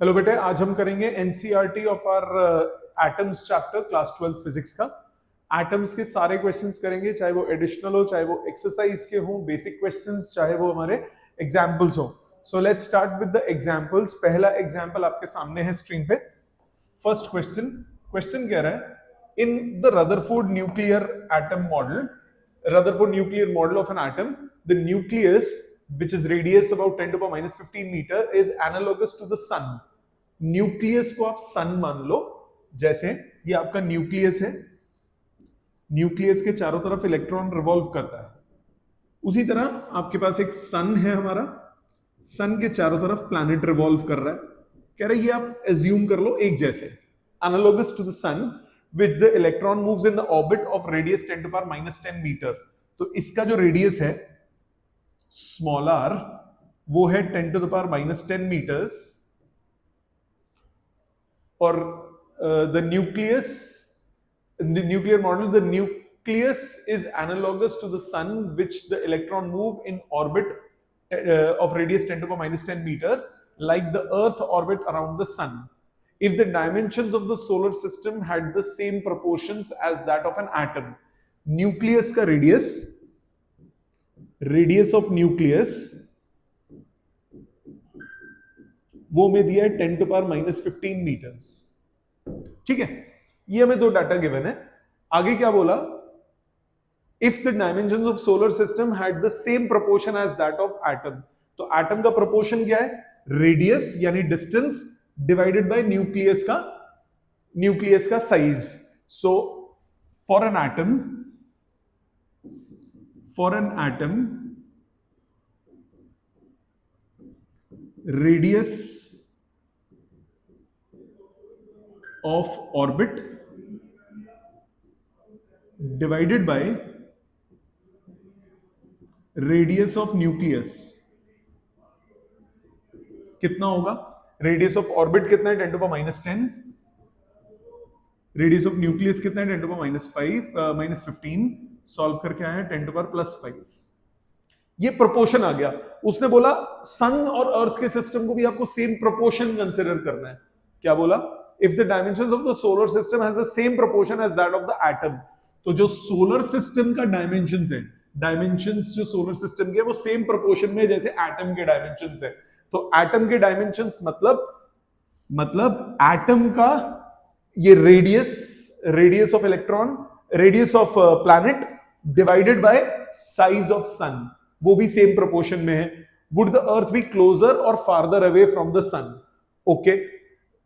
Hello बेटे, आज हम करेंगे NCERT of our atoms chapter class 12 physics का। एटम्स के सारे क्वेश्चंस करेंगे, चाहे वो एडिशनल हो, चाहे वो एक्सरसाइज के हो, बेसिक क्वेश्चंस, चाहे वो हमारे एग्जाम्पल्स हो। So let's start with the examples. पहला एग्जाम्पल आपके सामने है स्क्रीन पे। फर्स्ट क्वेश्चन कह रहा है in the Rutherford nuclear atom model, Rutherford nuclear model of an atom, the nucleus, which is radius about 10 to the power minus 15 meter, is analogous to the sun. Nucleus को आप सन मान लो। जैसे ये आपका nucleus है, न्यूक्लियस के चारों तरफ इलेक्ट्रॉन रिवॉल्व करता है, उसी तरह आपके पास एक सन है हमारा, सन के चारों तरफ प्लैनेट रिवॉल्व कर रहा है। कह रहे ये आप एज्यूम कर लो एक जैसे, analogous to the sun with the electron moves in the orbit of radius 10 to the power minus 10 meter। तो इसका जो रेडियस है स्मॉल r वो है 10 to the power minus 10 meters, और the nucleus in the nuclear model, the nucleus is analogous to the sun, which the electron move in orbit of radius 10 to the power minus 10 meter, like the earth orbit around the sun. If the dimensions of the solar system had the same proportions as that of an atom, nucleus का radius of nucleus वो में दिया है 10 to the power minus 15 meters। ठीक है, ये हमें दो डाटा गिवन है। आगे क्या बोला? If the dimensions of solar system had the same proportion as that of atom, तो एटम का प्रोपोर्शन क्या है? रेडियस यानी डिस्टेंस डिवाइडेड बाय न्यूक्लियस का size. So for an atom radius of orbit divided by radius of nucleus कितना होगा? Radius of orbit कितना है? 10 to the power minus 10। Radius of nucleus कितना है? 10 to the power minus 15। Solve करके आया 10 to the power plus 5। ये proportion आ गया। उसने बोला सन और अर्थ के सिस्टम को भी आपको सेम प्रोपोर्शन कंसिडर करना है। क्या बोला? If the dimensions of the solar system has the same proportion as that of the atom, तो जो सोलर सिस्टम का डायमेंशंस है, डायमेंशंस जो सोलर सिस्टम के वो सेम प्रोपोर्शन में जैसे एटम के डायमेंशंस है। तो एटम के डायमेंशंस मतलब एटम का ये radius of electron, radius of planet divided by size of sun, वो भी सेम प्रोपोर्शन में है। Would the earth be closer और farther away from the sun? Okay,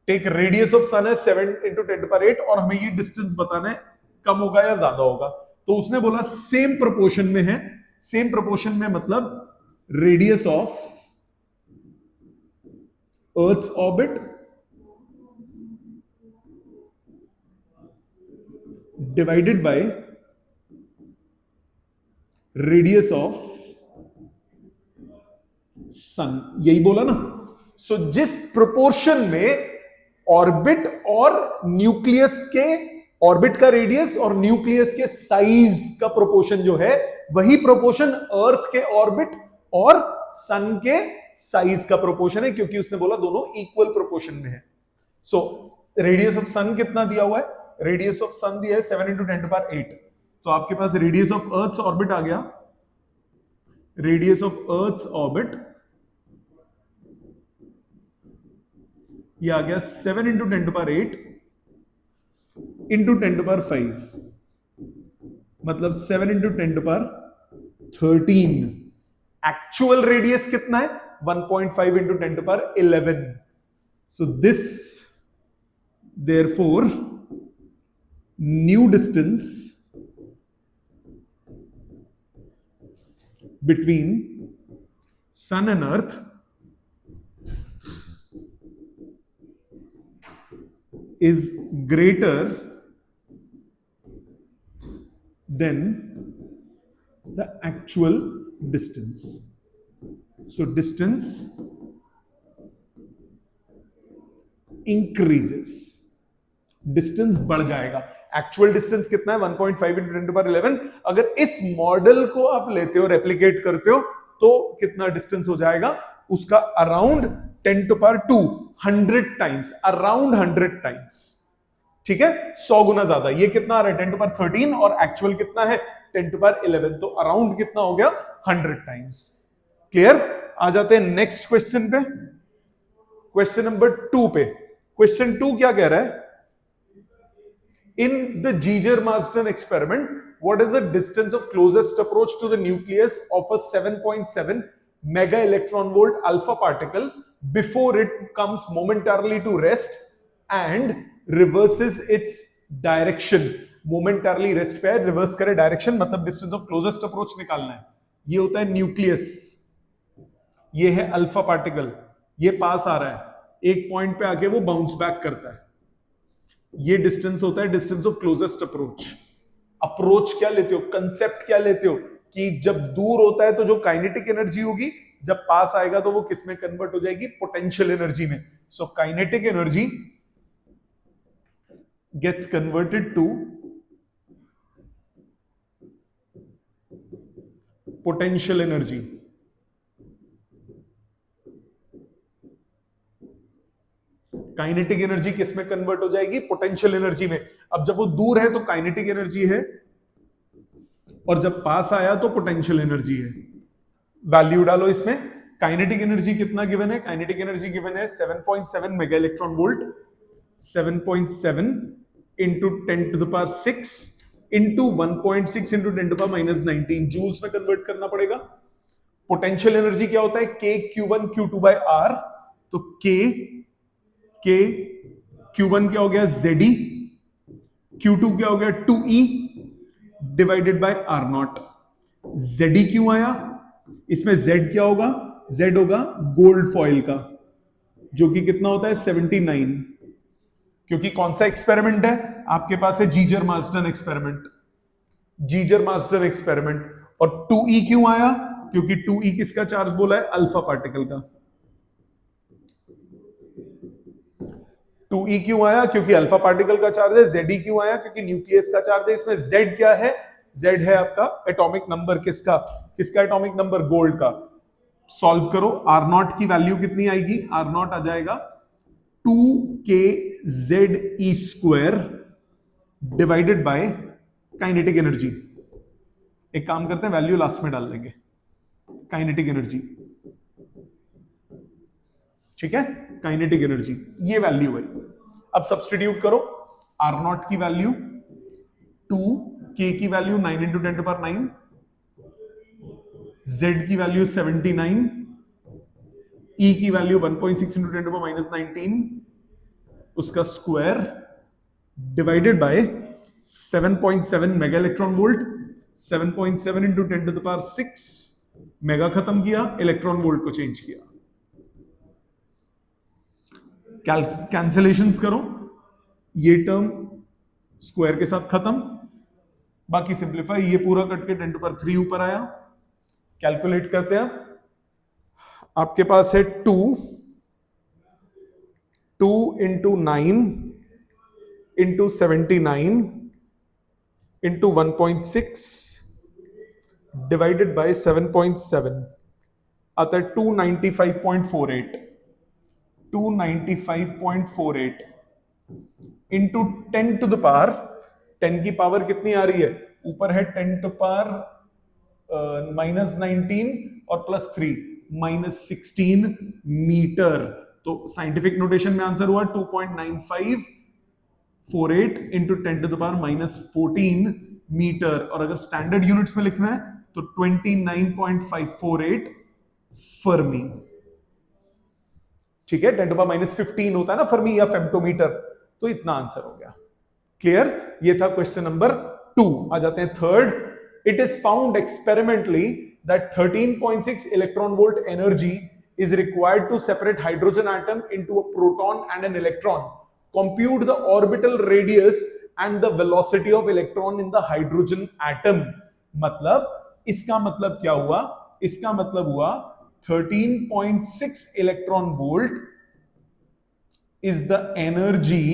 take radius of sun है 7 into 10 to the power 8 और हमें ये distance बताना है कम होगा या ज्यादा होगा। तो उसने बोला सेम प्रोपोर्शन में है। सेम प्रोपोर्शन में मतलब radius of Earth's orbit divided by radius of sun, यही बोला ना। सो जिस प्रोपोर्शन में ऑर्बिट और न्यूक्लियस के, ऑर्बिट का रेडियस और न्यूक्लियस के साइज का प्रोपोर्शन जो है, वही प्रोपोर्शन अर्थ के ऑर्बिट और सन के साइज का प्रोपोर्शन है, क्योंकि उसने बोला दोनों इक्वल प्रोपोर्शन में है। सो रेडियस ऑफ सन कितना दिया हुआ है? रेडियस ऑफ सन दिया है 7 into 10 to the power 8। तो आपके पास रेडियस ऑफ अर्थ्स ऑर्बिट आ गया। रेडियस ऑफ अर्थ्स ऑर्बिट ये आ गया 7 into 10 to the power 8 into 10 to the power 5, मतलब 7 into 10 to the power 13। Actual radius कितना है? 1.5 into 10 to the power 11। So this, therefore, new distance between sun and earth is greater than the actual distance। So distance increases, distance बढ़ जाएगा। Actual distance कितना है? 1.5 into 10 to the power 11। अगर इस model को आप लेते हो, रेप्लिकेट करते हो, तो कितना डिस्टेंस हो जाएगा? उसका around 10 to power 2 100 times, around 100 times, ठीक है, 100 गुना ज्यादा। ये कितना आ रहा है 10 टू पावर 13 और एक्चुअल कितना है 10 टू पावर 11, तो अराउंड कितना हो गया 100 टाइम्स। क्लियर? आ जाते हैं नेक्स्ट क्वेश्चन पे, क्वेश्चन नंबर 2 पे। क्वेश्चन 2 क्या कह रहा है? In the Jeter-Marsden experiment, what is the distance of closest approach to the nucleus of a 7.7 mega electron volt alpha particle before it comes momentarily to rest and reverses its direction? Momentarily rest पे reverse करे direction, मतलब distance of closest approach निकालना है। ये होता है nucleus, ये है अल्फा पार्टिकल, ये पास आ रहा है, एक पॉइंट पे आके वो बाउंस बैक करता है। ये डिस्टेंस होता है distance of closest approach. Approach क्या लेते हो, कंसेप्ट क्या लेते हो कि जब दूर होता है तो जो काइनेटिक एनर्जी होगी, जब पास आएगा तो वो किस में कन्वर्ट हो जाएगी, पोटेंशियल एनर्जी में। So kinetic energy gets converted to potential energy. Kinetic energy किस में कन्वर्ट हो जाएगी, पोटेंशियल एनर्जी में। अब जब वो दूर है तो काइनेटिक एनर्जी है, और जब पास आया तो पोटेंशियल एनर्जी है। वैल्यू डालो इसमें। काइनेटिक एनर्जी कितना गिवन है, काइनेटिक एनर्जी गिवन है 7.7 mega electron volt, 7.7 into 10 to the power 6 into 1.6 into 10 to the power -19 joules में कन्वर्ट करना पड़ेगा। पोटेंशियल एनर्जी क्या होता है, K Q1 Q2 by R, तो K Q1 क्या हो गया ZE, Q2 क्या हो गया 2E divided by R0। ZE क्यों आया, इसमें Z क्या होगा, Z होगा गोल्ड फॉइल का, जो कि कितना होता है 79, क्योंकि कौन सा एक्सपेरिमेंट है आपके पास है, जीजर-मार्सडन एक्सपेरिमेंट, जीजर-मार्सडन एक्सपेरिमेंट। और 2E क्यों आया, क्योंकि 2E किसका चार्ज बोला है, अल्फा पार्टिकल का। 2E क्यों आया, क्योंकि अल्फा पार्टिकल का चार्ज है। ZE क्यों आया, क्योंकि न्यूक्लियस का चार्ज है। इसमें Z क्या है, Z है आपका एटॉमिक नंबर, किसका, किसका एटॉमिक नंबर, गोल्ड का। सॉल्व करो, R0 की वैल्यू कितनी आएगी, R0 आ जाएगा 2kZe square divided bye kinetic energy. एक काम करते हैं, वैल्यू लास्ट में डाल देंगे, काइनेटिक एनर्जी, ठीक है, काइनेटिक एनर्जी, ये वैल्यू है। अब सब्स्टिट्यूट करो, R0 की वैल्यू 2, K की value 9 into 10 to power 9, Z की वैल्यू 79, E की वैल्यू 1.6 इंटू 10 टू पावर -19, उसका square divided by 7.7 mega electron volt, 7.7 into 10 to the power 6, mega खत्म किया, इलेक्ट्रॉन वोल्ट को चेंज किया। कैंसलेशंस करो, ये टर्म स्क्वायर के साथ खत्म, बाकी सिंप्लीफाई, ये पूरा कट के 10 टू पावर 3 ऊपर आया। कैलकुलेट करते हैं, आपके पास है 2 into 9 into 79 into 1.6 divided by 7.7 आता है 295.48, 295.48 इंटू 10 टू द पावर, 10 की पावर कितनी आ रही है, ऊपर है 10 टू पावर -19 और +3 -16 मीटर। तो साइंटिफिक नोटेशन में आंसर हुआ 2.9548 into 10 to the power -14 metre. और अगर स्टैंडर्ड यूनिट्स में लिखना है तो 29.548 फर्मी, ठीक है, 10 टू पावर -15 होता है ना फर्मी या फेम्टोमीटर, तो इतना आंसर हो गया। क्लियर? ये था क्वेश्चन नंबर 2। आ जाते हैं third. It is found experimentally that 13.6 electron volt energy is required to separate hydrogen atom into a proton and an electron. Compute the orbital radius and the velocity of electron in the hydrogen atom. मतलब इसका मतलब क्या हुआ, इसका मतलब हुआ 13.6 electron volt is the energy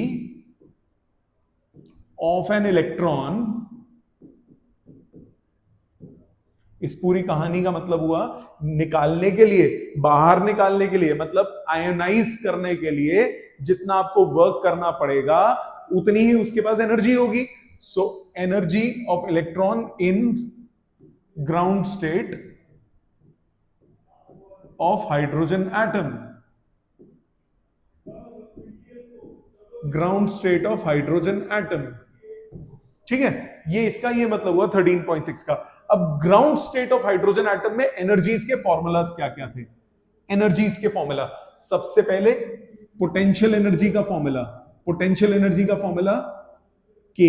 of an electron इस पूरी कहानी का मतलब हुआ निकालने के लिए, बाहर निकालने के लिए, मतलब आयोनाइज करने के लिए जितना आपको वर्क करना पड़ेगा उतनी ही उसके पास एनर्जी होगी. So energy of electron in ground state of hydrogen atom, ground state of hydrogen atom. ठीक है, ये इसका ये मतलब हुआ 13.6 का. अब ground state of hydrogen atom में एनर्जीज के फॉर्मूलाज क्या क्या थे? एनर्जीज के फॉर्मूला, सबसे पहले पोटेंशियल एनर्जी का फॉर्मूला. पोटेंशियल एनर्जी का formula K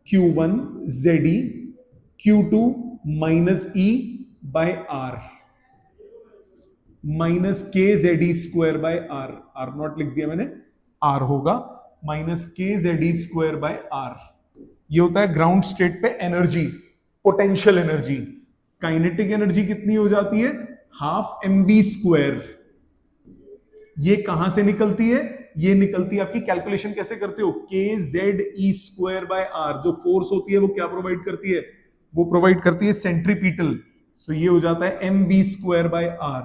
Q1 ZE Q2 minus E by R minus K ZE square by R. R naught लिख दिया मैंने, R होगा minus K ZE square by R. ये होता है ग्राउंड स्टेट पे energy, potential energy. Kinetic energy कितनी हो जाती है? Half mv square. ये कहां से निकलती है? ये निकलती है, आपकी कैलकुलेशन कैसे करते हो? K Z E square by R. जो फोर्स होती है वो क्या प्रोवाइड करती है? वो प्रोवाइड करती है सेंट्रीपिटल. सो ये हो जाता है M V square by R,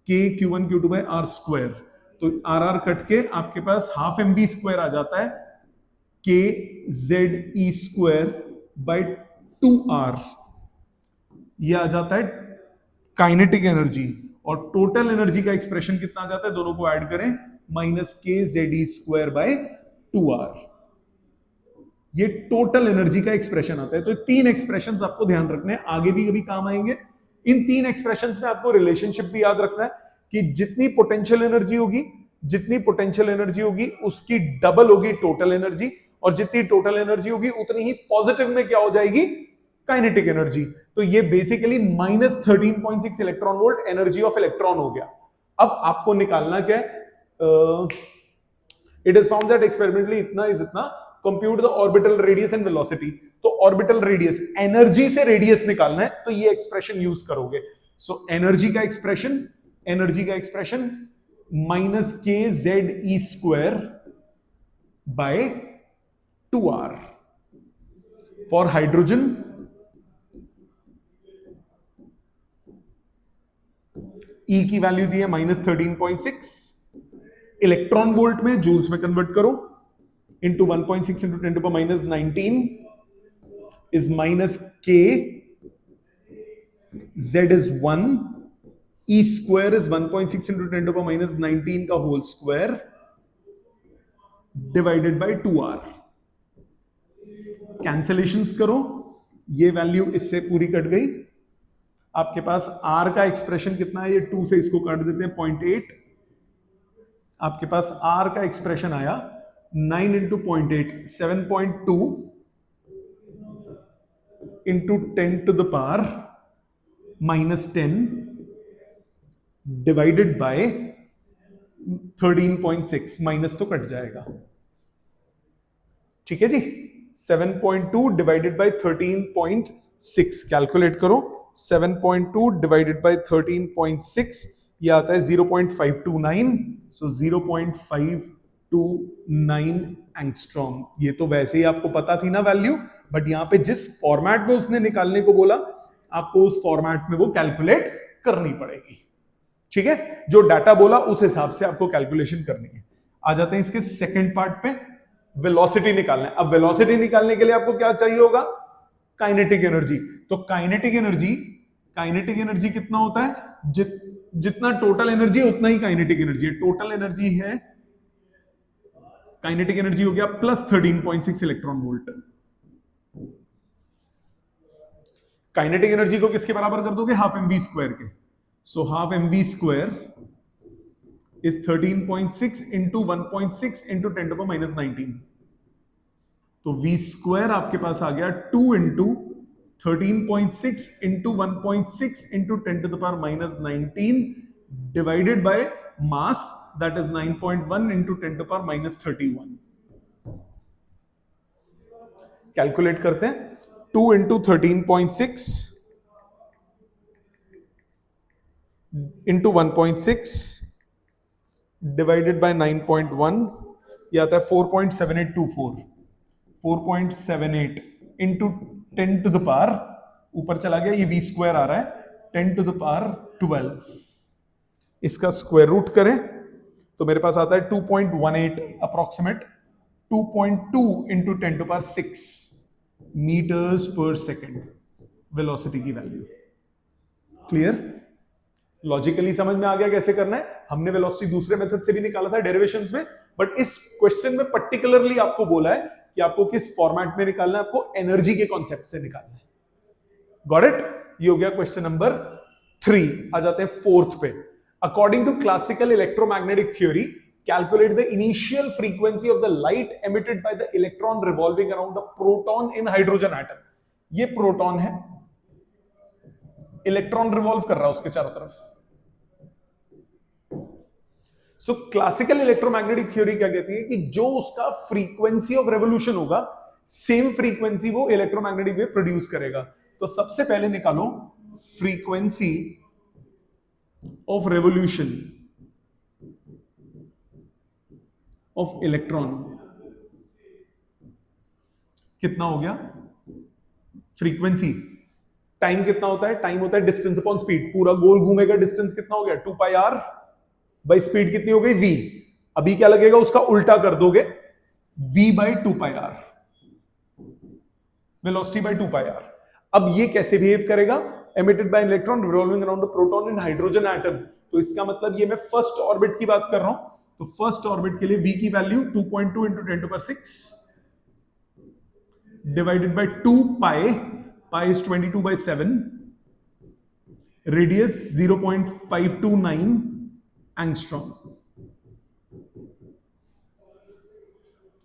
K Q one Q two by are square. तो आर आर कट के आपके पास हाफ एम वी स्क्वायर आ जाता है, के जेड ई स्क्वायर बाय 2r. ये आ जाता है काइनेटिक एनर्जी. और टोटल एनर्जी का एक्सप्रेशन कितना आ जाता है? दोनों को ऐड करें, माइनस के जेड ई स्क्वायर बाय 2r. ये टोटल एनर्जी का एक्सप्रेशन आता है. तो तीन एक्सप्रेशंस आपको ध्यान रखने हैं, आगे भी कभी काम आएंगे. इन तीन एक्सप्रेशंस में आपको रिलेशनशिप भी याद रखना है कि जितनी पोटेंशियल एनर्जी होगी, जितनी पोटेंशियल एनर्जी होगी उसकी डबल होगी टोटल एनर्जी, और जितनी टोटल एनर्जी होगी उतनी ही पॉजिटिव में क्या हो जाएगी? Kinetic energy. तो ये basically minus 13.6 electron volt energy of electron हो गया. अब आपको निकालना क्या है? It is found that experimentally इतना इज इतना, compute the orbital radius and velocity. तो ऑर्बिटल रेडियस, एनर्जी से रेडियस निकालना है तो ये एक्सप्रेशन यूज करोगे. सो एनर्जी का एक्सप्रेशन माइनस के Z E square bye 2r for hydrogen. E की वैल्यू दी है माइनस 13.6. इलेक्ट्रॉन वोल्ट में जूल्स में कन्वर्ट करो, into 1.6 into 10 to power minus 19 is minus K. Z is 1, E square is 1.6 into 10 to power minus 19 का whole square divided by 2r. Cancellations करो, ये value इससे पूरी कट गई. आपके पास R का एक्सप्रेशन कितना है? ये 2 से इसको काट देते हैं 0.8. आपके पास R का एक्सप्रेशन आया 9 into 0.8 7.2 into 10 to the power minus 10 divided by 13.6. Minus तो कट जाएगा, ठीक है जी. 7.2 डिवाइडेड बाय 13.6 कैलकुलेट करो. 7.2 डिवाइडेड बाय 13.6 ये आता है 0.529. सो 0.529 एंगस्ट्रॉम. ये तो वैसे ही आपको पता थी ना वैल्यू, बट यहां पे जिस फॉर्मेट में उसने निकालने को बोला आपको उस फॉर्मेट में वो कैलकुलेट करनी पड़ेगी. ठीक है, जो डाटा बोला उस हिसाब से आपको कैलकुलेशन करनी है. आ जाते हैं इसके सेकंड पार्ट पे, वेलोसिटी निकालना है. अब वेलोसिटी निकालने के लिए आपको क्या चाहिए होगा? Kinetic energy. तो काइनेटिक एनर्जी कितना होता है? जितना टोटल एनर्जी है उतना ही काइनेटिक एनर्जी है. टोटल एनर्जी है, काइनेटिक एनर्जी हो गया plus 13.6 electron volt. Kinetic energy को किसके बराबर कर दोगे? हाफ एम वी स्क्वायर के. So half M V square is 13.6 into 1.6 into 10 to power minus 19. तो v स्क्वायर आपके पास आ गया 2 into 13.6 into 1.6 into 10 to the power minus 19 divided by mass, that is 9.1 into 10 to power minus 31. Calculate करते हैं. 2 into 13.6 into 1.6 divided bye 9.1 ये आता है 4.7824. 4.78 इंटू 10 टू द पावर ऊपर चला गया, ये v स्क्वायर आ रहा है 10 to the power 12। इसका स्क्वायर रूट करें तो मेरे पास आता है 2.18 approximate 2.2 into 10 to power 6 metres पर सेकेंड वेलोसिटी की वैल्यू। क्लियर? लॉजिकली समझ में आ गया कैसे करना है। हमने वेलोसिटी दूसरे मेथड से भी निकाला था डेरिवेशंस में, बट इस क्वेश्चन में पर्टिकुलरली आपको बोला है कि आपको किस फॉर्मेट में निकालना है, आपको एनर्जी के कॉन्सेप्ट से निकालना है। Got it? ये हो गया क्वेश्चन नंबर 3। आ जाते हैं फोर्थ पे। According to classical electromagnetic theory, calculate the initial frequency of the light emitted by the electron revolving around the proton in hydrogen atom. ये प्रोटॉन है, इलेक्ट्रॉन रिवॉल्व कर रहा है उसके चारों तरफ। सो क्लासिकल इलेक्ट्रोमैग्नेटिक थ्योरी क्या कहती है कि जो उसका फ्रीक्वेंसी ऑफ रेवोल्यूशन होगा, सेम फ्रीक्वेंसी वो इलेक्ट्रोमैग्नेटिक वेव प्रोड्यूस करेगा। तो सबसे पहले निकालो frequency of revolution of electron. कितना हो गया फ्रीक्वेंसी? टाइम कितना होता है? टाइम होता है डिस्टेंस अपॉन स्पीड। पूरा गोल घूमेगा, डिस्टेंस कितना हो गया? 2 पाई आर बाई स्पीड कितनी हो गई? v। अभी क्या लगेगा? उसका उल्टा कर दोगे, v by 2 pi r, velocity by 2 pi r. अब ये कैसे बिहेव करेगा? Emitted by electron revolving around the proton in hydrogen atom. तो इसका मतलब ये मैं फर्स्ट ऑर्बिट की बात कर रहा हूं, तो फर्स्ट ऑर्बिट के लिए v की value 2.2 into 10 to power 6 divided by 2 pi, pi is 22 by 7, radius 0.529 angstrom.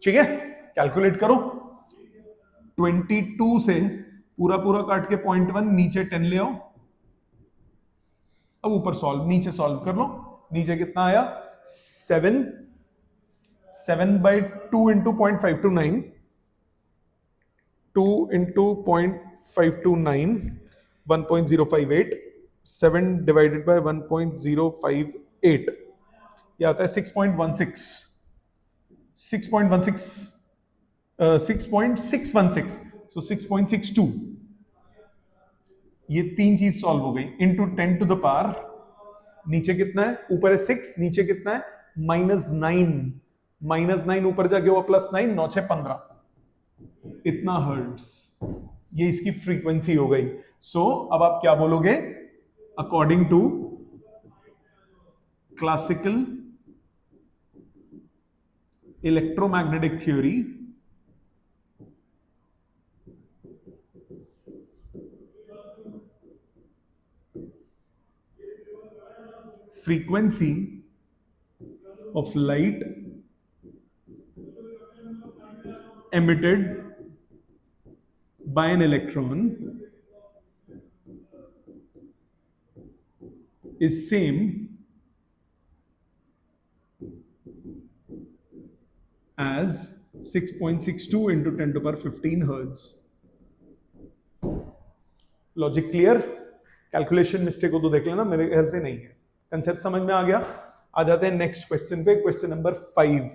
ठीक है, कैलकुलेट करो। 22 से पूरा पूरा काट के 0.1, नीचे 10 ले आओ। अब ऊपर सॉल्व, नीचे सॉल्व कर लो। नीचे कितना आया? 7 by 2 into 0.529, 2 into 0.529, 1.058, 7 divided by 1.058, ये आता है 6.16, 6.616, so 6.62। ये तीन चीज सॉल्व हो गई। इंटू 10 to the power, नीचे कितना है? ऊपर है 6, नीचे कितना है? -9, -9 ऊपर जाके हुआ +9, 9 6 15, इतना हर्ट्ज। ये इसकी फ्रीक्वेंसी हो गई। सो अब आप क्या बोलोगे? According to classical electromagnetic theory, frequency of light emitted by an electron is same as 6.62 into 10 to the power 15 hertz। Logic clear? Calculation mistake हो तो देख लेना, मेरे ख्याल से नहीं है। कंसेप्ट समझ में आ गया? आ जाते हैं नेक्स्ट क्वेश्चन पे, क्वेश्चन नंबर 5।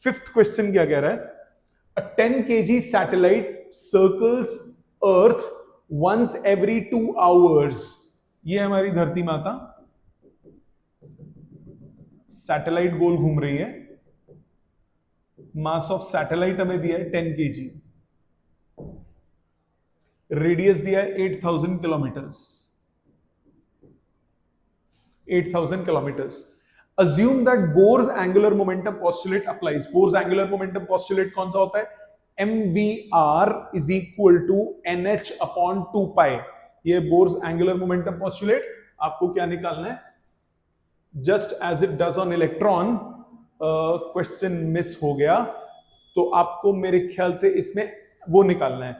फिफ्थ क्वेश्चन क्या कह रहा है? अ 10 kg सैटेलाइट सर्कल्स अर्थ वंस एवरी 2 hours। ये हमारी धरती माता, सैटेलाइट गोल घूम रही है। मास ऑफ सैटेलाइट हमें दिया है 10 kg, रेडियस दिया है 8000 kilometres, 8000 kilometres. Assume that Bohr's angular momentum postulate applies। Bohr's angular momentum postulate कौन सा होता है? mvr is equal to nh upon 2 pi। ये Bohr's angular momentum postulate। आपको क्या निकालना है? Just as it does on electron, question miss हो गया, तो आपको मेरे ख्याल से इसमें वो निकालना है,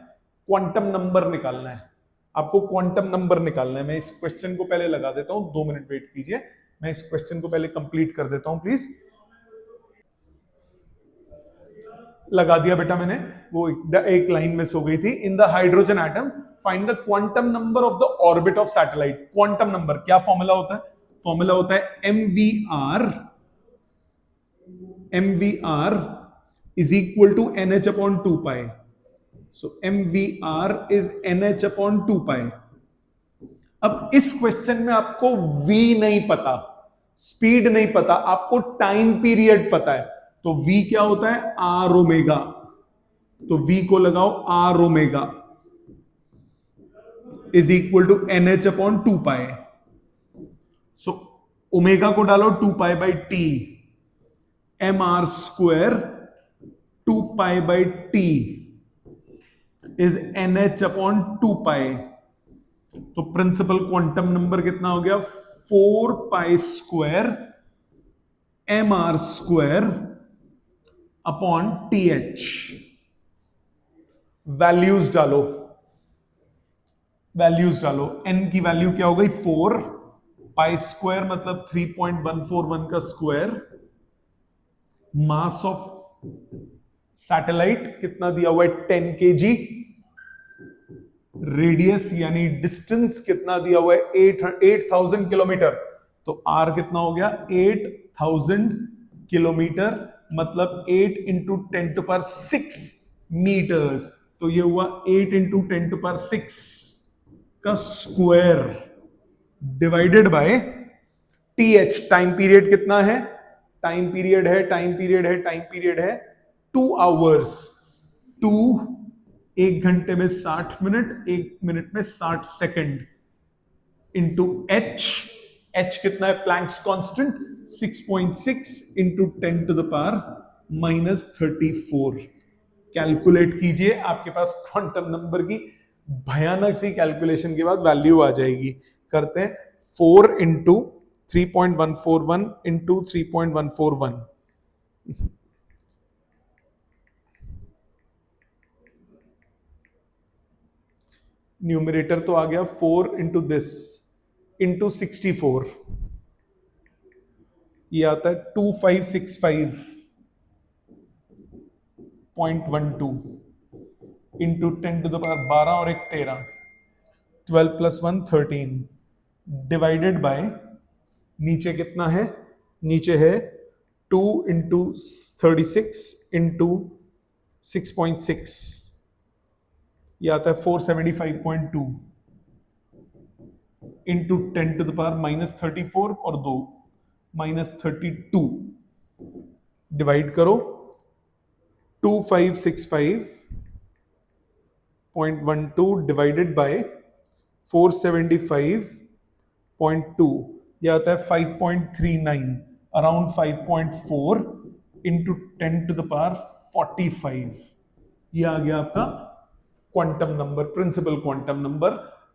क्वांटम नंबर निकालना है। आपको क्वांटम नंबर निकालना है। मैं इस क्वेश्चन को पहले लगा देता हूं, 2 मिनट वेट कीजिए, मैं इस क्वेश्चन को पहले कंप्लीट कर देता हूं प्लीज। लगा दिया बेटा मैंने, वो एक लाइन मिस हो गई थी। In the hydrogen atom find the quantum number of the orbit of satellite. Quantum number क्या फॉर्मूला होता है? फॉर्मूला होता है mvr is equal to nh upon 2 pi. So mvr is nh upon 2 pi. अब इस क्वेश्चन में आपको v नहीं पता, स्पीड नहीं पता, आपको टाइम पीरियड पता है। तो v क्या होता है? Are omega. तो v को लगाओ R omega is equal to N H upon 2 pi. So omega को डालो 2 पाई/t, एम आर स्क्वायर 2 पाई/t is N H upon 2 pi. तो प्रिंसिपल क्वांटम नंबर कितना हो गया? 4 pi M R square upon T H. Values डालो, वैल्यूज डालो। n की वैल्यू क्या हो गई? 4 पाई² मतलब 3.141 का स्क्वायर। मास ऑफ सैटेलाइट कितना दिया हुआ है? 10 kg। रेडियस यानी डिस्टेंस कितना दिया हुआ है? 8000 किलोमीटर। तो r कितना हो गया? 8000 किलोमीटर मतलब 8 इंटू 10⁶ मीटर्स। तो ये हुआ 8 इंटू 10⁶ का square divided bye th। Time period कितना है? टाइम पीरियड है 2 आवर्स। 2 1 घंटे में 60 मिनट, 1 मिनट में 60 सेकंड इंटू h कितना है? Planck's constant 6.6 into 10⁻⁻34। कैलकुलेट कीजिए, आपके पास क्वांटम नंबर की भयानक सी कैलकुलेशन के बाद वैल्यू आ जाएगी। करते हैं 4 इंटू 3.141 इंटू 3.141। न्यूमरेटर तो आ गया 4 इंटू दिस इंटू 64। ये आता है 2565.12 इंटू 10⁻12 और 1 13, 12 + 1 13 डिवाइडेड बाय नीचे कितना है? नीचे है 2 इंटू 36 इंटू 6.6। ये आता है 475.2 इंटू 10⁻⁻34 और 2 -32 डिवाइड करो 2565.12 डिवाइडेड बाय 475.2। यह आता है 5.39, अराउंड 5.4 इंटू 10⁻45। यह आ गया आपका quantum number, principal quantum number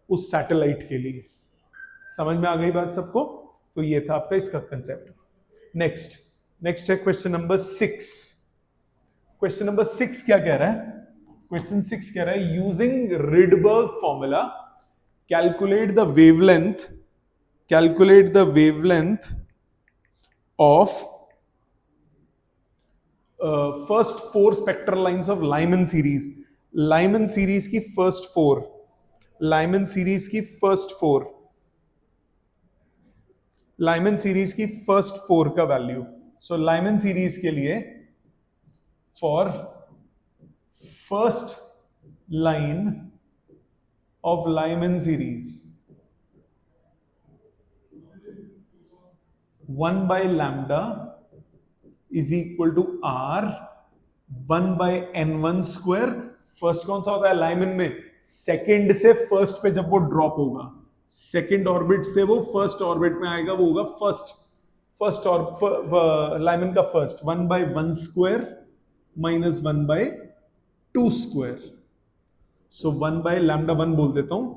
उस सैटेलाइट के लिए। समझ में आ गई बात सबको? तो ये था आपका इसका कंसेप्ट। नेक्स्ट है क्वेश्चन नंबर 6। क्वेश्चन नंबर 6 क्या कह रहा है? क्वेश्चन 6 कह रहा है using Rydberg formula calculate the wavelength of first 4 spectral lines of Lyman series. Lyman series की फर्स्ट 4 का वैल्यू। सो लाइमन सीरीज के लिए for first line of Lyman series 1/λ is equal to r 1/n1²। First कौन सा होता है Lyman में? सेकंड से फर्स्ट पे जब वो ड्रॉप होगा, सेकंड ऑर्बिट से वो फर्स्ट ऑर्बिट में आएगा, वो होगा फर्स्ट लाइमन का फर्स्ट। 1/1² माइनस 1/2²। सो 1/λ1 बोल देता हूं।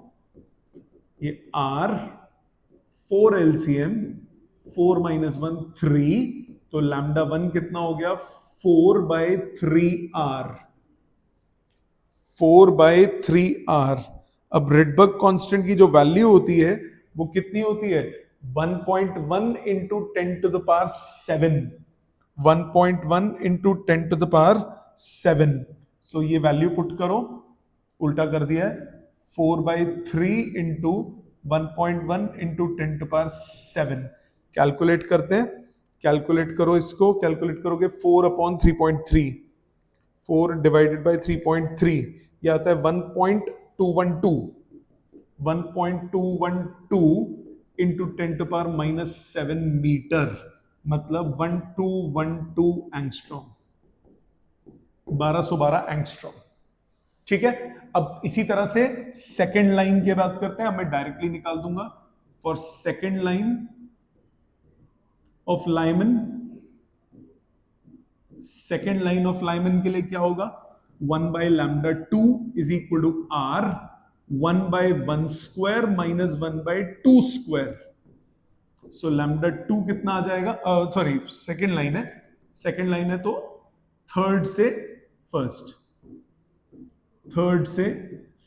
ये r 4 LCM 4 - 1 3। तो λ1 कितना हो गया? 4/3r। 4/3r। अब रिडबर्ग कांस्टेंट की जो वैल्यू होती है वो कितनी होती है? 1.1 इंटू 10⁻7। 1.1 इंटू 10⁻7। सो ये वैल्यू पुट करो, उल्टा कर दिया है। 4/3 इंटू 1.1 इंटू 10⁻7। कैलकुलेट करते हैं। कैलकुलेट करो इसको, कैलकुलेट करोगे 4/3.3। 4 डिवाइडेड बाय 3.3, ये आता है 1.212 इंटू 10⁻⁻7 मीटर, मतलब 1212 एंगस्ट्रॉम, 1212 एंगस्ट्रॉम। ठीक है, अब इसी तरह से सेकेंड लाइन की बात करते हैं। अब मैं डायरेक्टली निकाल दूंगा। For second line of Lyman, second line of Lyman के लिए क्या होगा, 1/λ2 is equal to R 1/1 square minus 1/2 square. So λ2 कितना आ जाएगा, सॉरी सेकेंड लाइन है, सेकेंड लाइन है तो थर्ड से फर्स्ट, थर्ड से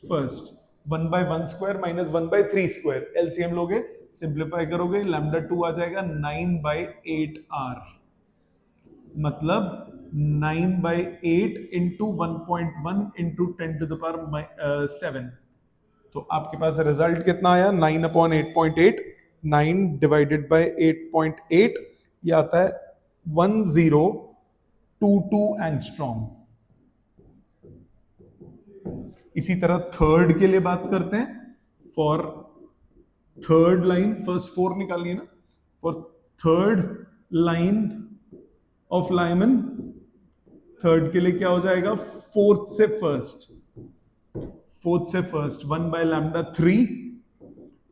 first 1/1 square minus 1/3 square, LCM लोगे, सिंप्लीफाई करोगे, λ2 आ जाएगा 9/8 आर, मतलब 9/8 इंटू 1.1 इंटू 10⁻7। तो आपके पास रिजल्ट कितना आया, 9/8.8, 9 डिवाइडेड बाय 8.8, ये आता है 1022 एंगस्ट्रॉम। इसी तरह थर्ड के लिए बात करते हैं। फॉर थर्ड लाइन, फर्स्ट 4 निकालिए ना, for third line of Lyman, third के लिए क्या हो जाएगा, फोर्थ से फर्स्ट, फोर्थ से first 1/λ3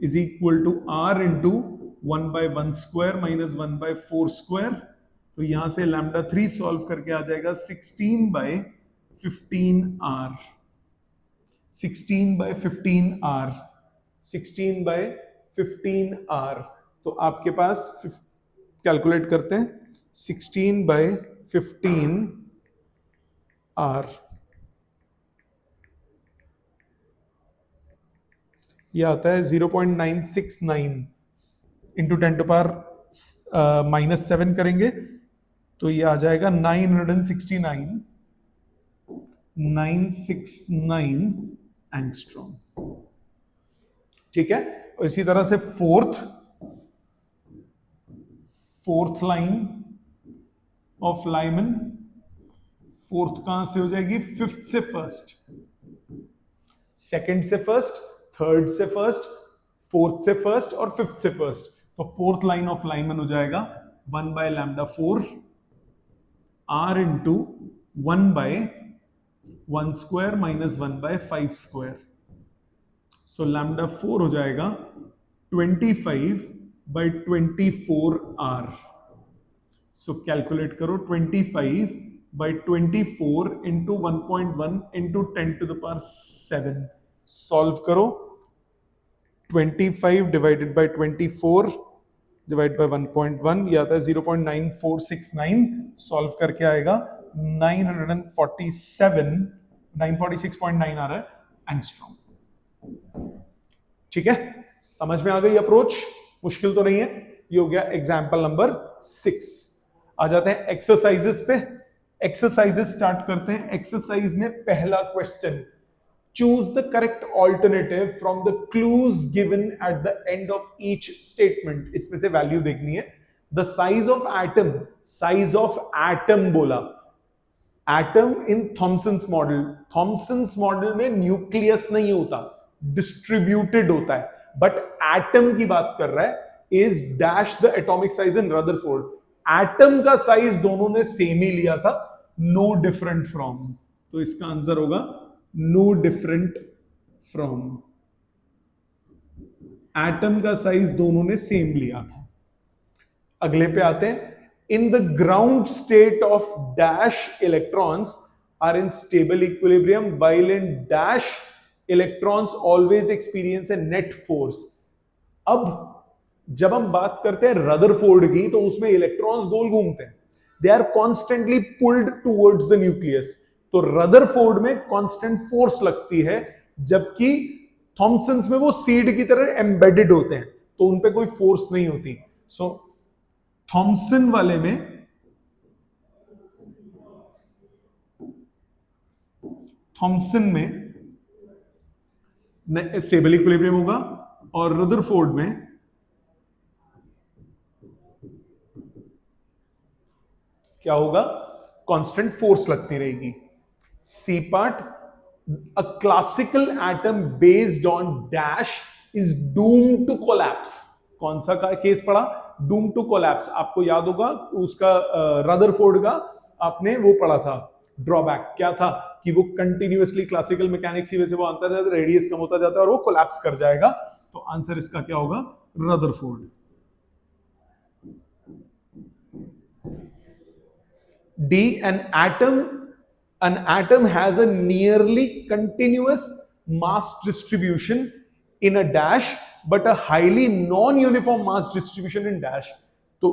is equal to are into 1/1 square minus 1/4 square. तो यहां से λ3 सॉल्व करके आ जाएगा 16/15 आर, 16/15 आर, 16/15 आर। तो आपके पास कैलकुलेट करते हैं, 16/15 आर, यह आता है 0.969 इंटू 10⁻⁻7 करेंगे तो ये आ जाएगा 969 एंगस्ट्रॉम। ठीक है, और इसी तरह से fourth line of Lyman, fourth कहां से हो जाएगी, फिफ्थ से फर्स्ट, सेकंड से फर्स्ट, थर्ड से फर्स्ट, फोर्थ से फर्स्ट और फिफ्थ से फर्स्ट। तो फोर्थ लाइन ऑफ लाइमन हो जाएगा 1/λ4 R into 1/1 square minus 1/5 square. So λ4 हो जाएगा 25/24 आर। सो कैलकुलेट करो, 25/24 इंटू 1.1 इंटू 10⁻7, सॉल्व करो, 25 डिवाइडेड बाय 24 डिवाइड बाय 1.1, ये आता है 0.9469, सॉल्व करके आएगा 946.9 आ रहा है एंगस्ट्रॉम। ठीक है, समझ में आ गई अप्रोच, मुश्किल तो नहीं है। ये हो गया एग्जाम्पल नंबर 6। आ जाते हैं एक्सरसाइजेस पे। एक्सरसाइजेस स्टार्ट करते हैं। एक्सरसाइज में पहला question, choose the correct alternative from the clues given at the end of each statement. इसमें से वैल्यू देखनी है। The size of atom, size of atom बोला, atom in Thomson's model, Thomson's model में न्यूक्लियस नहीं होता, डिस्ट्रीब्यूटेड होता है, बट एटम की बात कर रहा है, is dash the atomic size in Rutherford. Atom का साइज दोनों ने सेम ही लिया था, नो डिफरेंट फ्रॉम, तो इसका आंसर होगा नो डिफरेंट फ्रॉम। एटम का साइज दोनों ने सेम लिया था। अगले पे आते हैं, in the ground state of dash electrons are in stable equilibrium while in dash electrons always experience a net force. अब जब हम बात करते हैं रदरफोर्ड की, तो उसमें इलेक्ट्रॉन्स गोल घूमते हैं, they are constantly pulled towards the nucleus. तो रदरफोर्ड में कांस्टेंट फोर्स लगती है, जबकि थॉमसन्स में वो सीड की तरह एम्बेडेड होते हैं, तो उन पे कोई फोर्स नहीं होती। सो थॉमसन वाले में स्टेबल इक्विलिब्रियम होगा, और रदरफोर्ड में क्या होगा, कांस्टेंट फोर्स लगती रहेगी। C part a classical atom based on dash is doomed to collapse. कौन सा केस पढ़ा? doomed to collapse. आपको याद होगा उसका रदरफोर्ड का आपने वो पढ़ा था ड्रॉबैक क्या था कि वो कंटिन्यूअसली क्लासिकल मैकेनिक्स की वजह से वो आता जाता है, रेडियस कम होता जाता है और वो कोलैप्स कर जाएगा. तो आंसर इसका क्या होगा? Rutherford. D, an atom has a nearly continuous mass distribution in a dash but a highly non-uniform mass distribution in dash. तो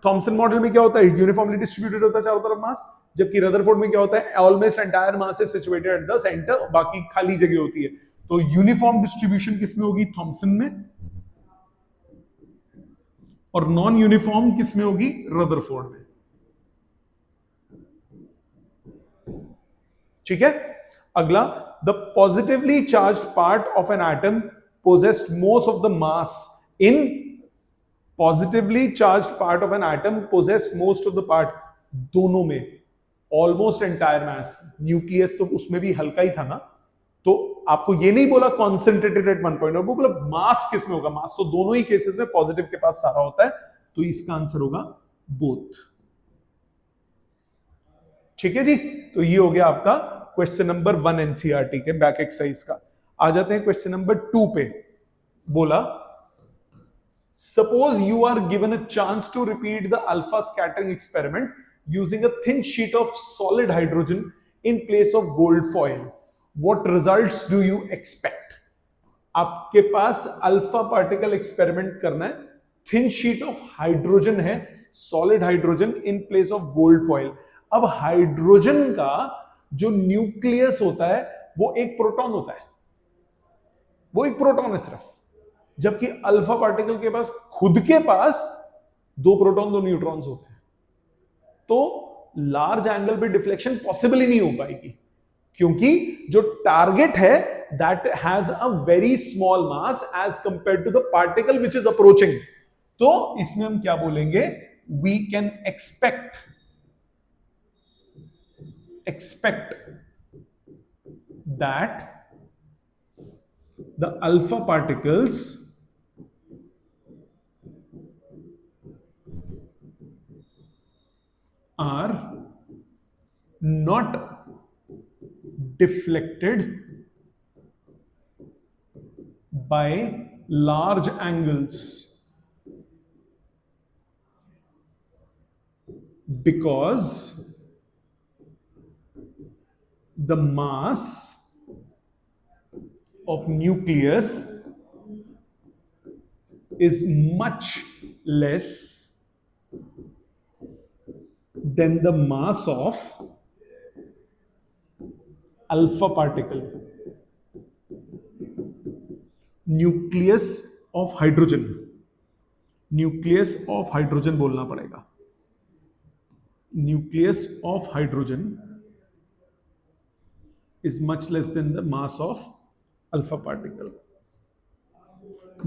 थॉमसन मॉडल में क्या होता है? यूनिफॉर्मली डिस्ट्रीब्यूटेड होता है चारों तरफ मास, जबकि रदरफोर्ड में क्या होता है? Almost entire mass is situated at the centre, बाकी खाली जगह होती है. तो यूनिफॉर्म डिस्ट्रीब्यूशन किसमें होगी? थॉमसन में. और नॉन यूनिफॉर्म किसमें होगी? रदरफोर्ड में. ठीक है. अगला, the positively charged part of an atom possessed most of the mass in positively charged part of an atom possessed most of the part. दोनों में ऑलमोस्ट एंटायर मास. न्यूक्लियस तो उसमें भी हल्का ही था ना, तो आपको ये नहीं बोला कॉन्सेंट्रेटेड एट वन पॉइंट, वो बोला मास किस में होगा? मास तो दोनों ही केसेस में पॉजिटिव के पास सारा होता है, तो इसका आंसर होगा बोथ. ठीक है जी. तो ये हो गया आपका क्वेश्चन नंबर 1 एनसीईआरटी के बैक एक्सरसाइज का. आ जाते हैं क्वेश्चन नंबर 2 पे. बोला, suppose you are given a chance to repeat the alpha scattering experiment using a thin sheet of solid hydrogen in place of gold foil. What results do you expect? आपके पास alpha particle experiment करना है, thin sheet of hydrogen है, solid hydrogen in place of gold foil. अब hydrogen का जो nucleus होता है वो एक प्रोटॉन होता है, वो एक प्रोटॉन है सिर्फ, जबकि अल्फा पार्टिकल के पास खुद के पास 2 प्रोटॉन 2 न्यूट्रॉन्स होते हैं. तो लार्ज एंगल पे डिफ्लेक्शन पॉसिबल ही नहीं हो पाएगी, क्योंकि जो टारगेट है that has a very small mass as compared to the particle which is approaching. तो इसमें हम क्या बोलेंगे? We can expect that the alpha particles are not deflected by large angles because the mass of nucleus is much less than the mass of alpha particle. Nucleus of hydrogen, nucleus of hydrogen बोलना पड़ेगा. Nucleus of hydrogen is much less than the mass of alpha particle.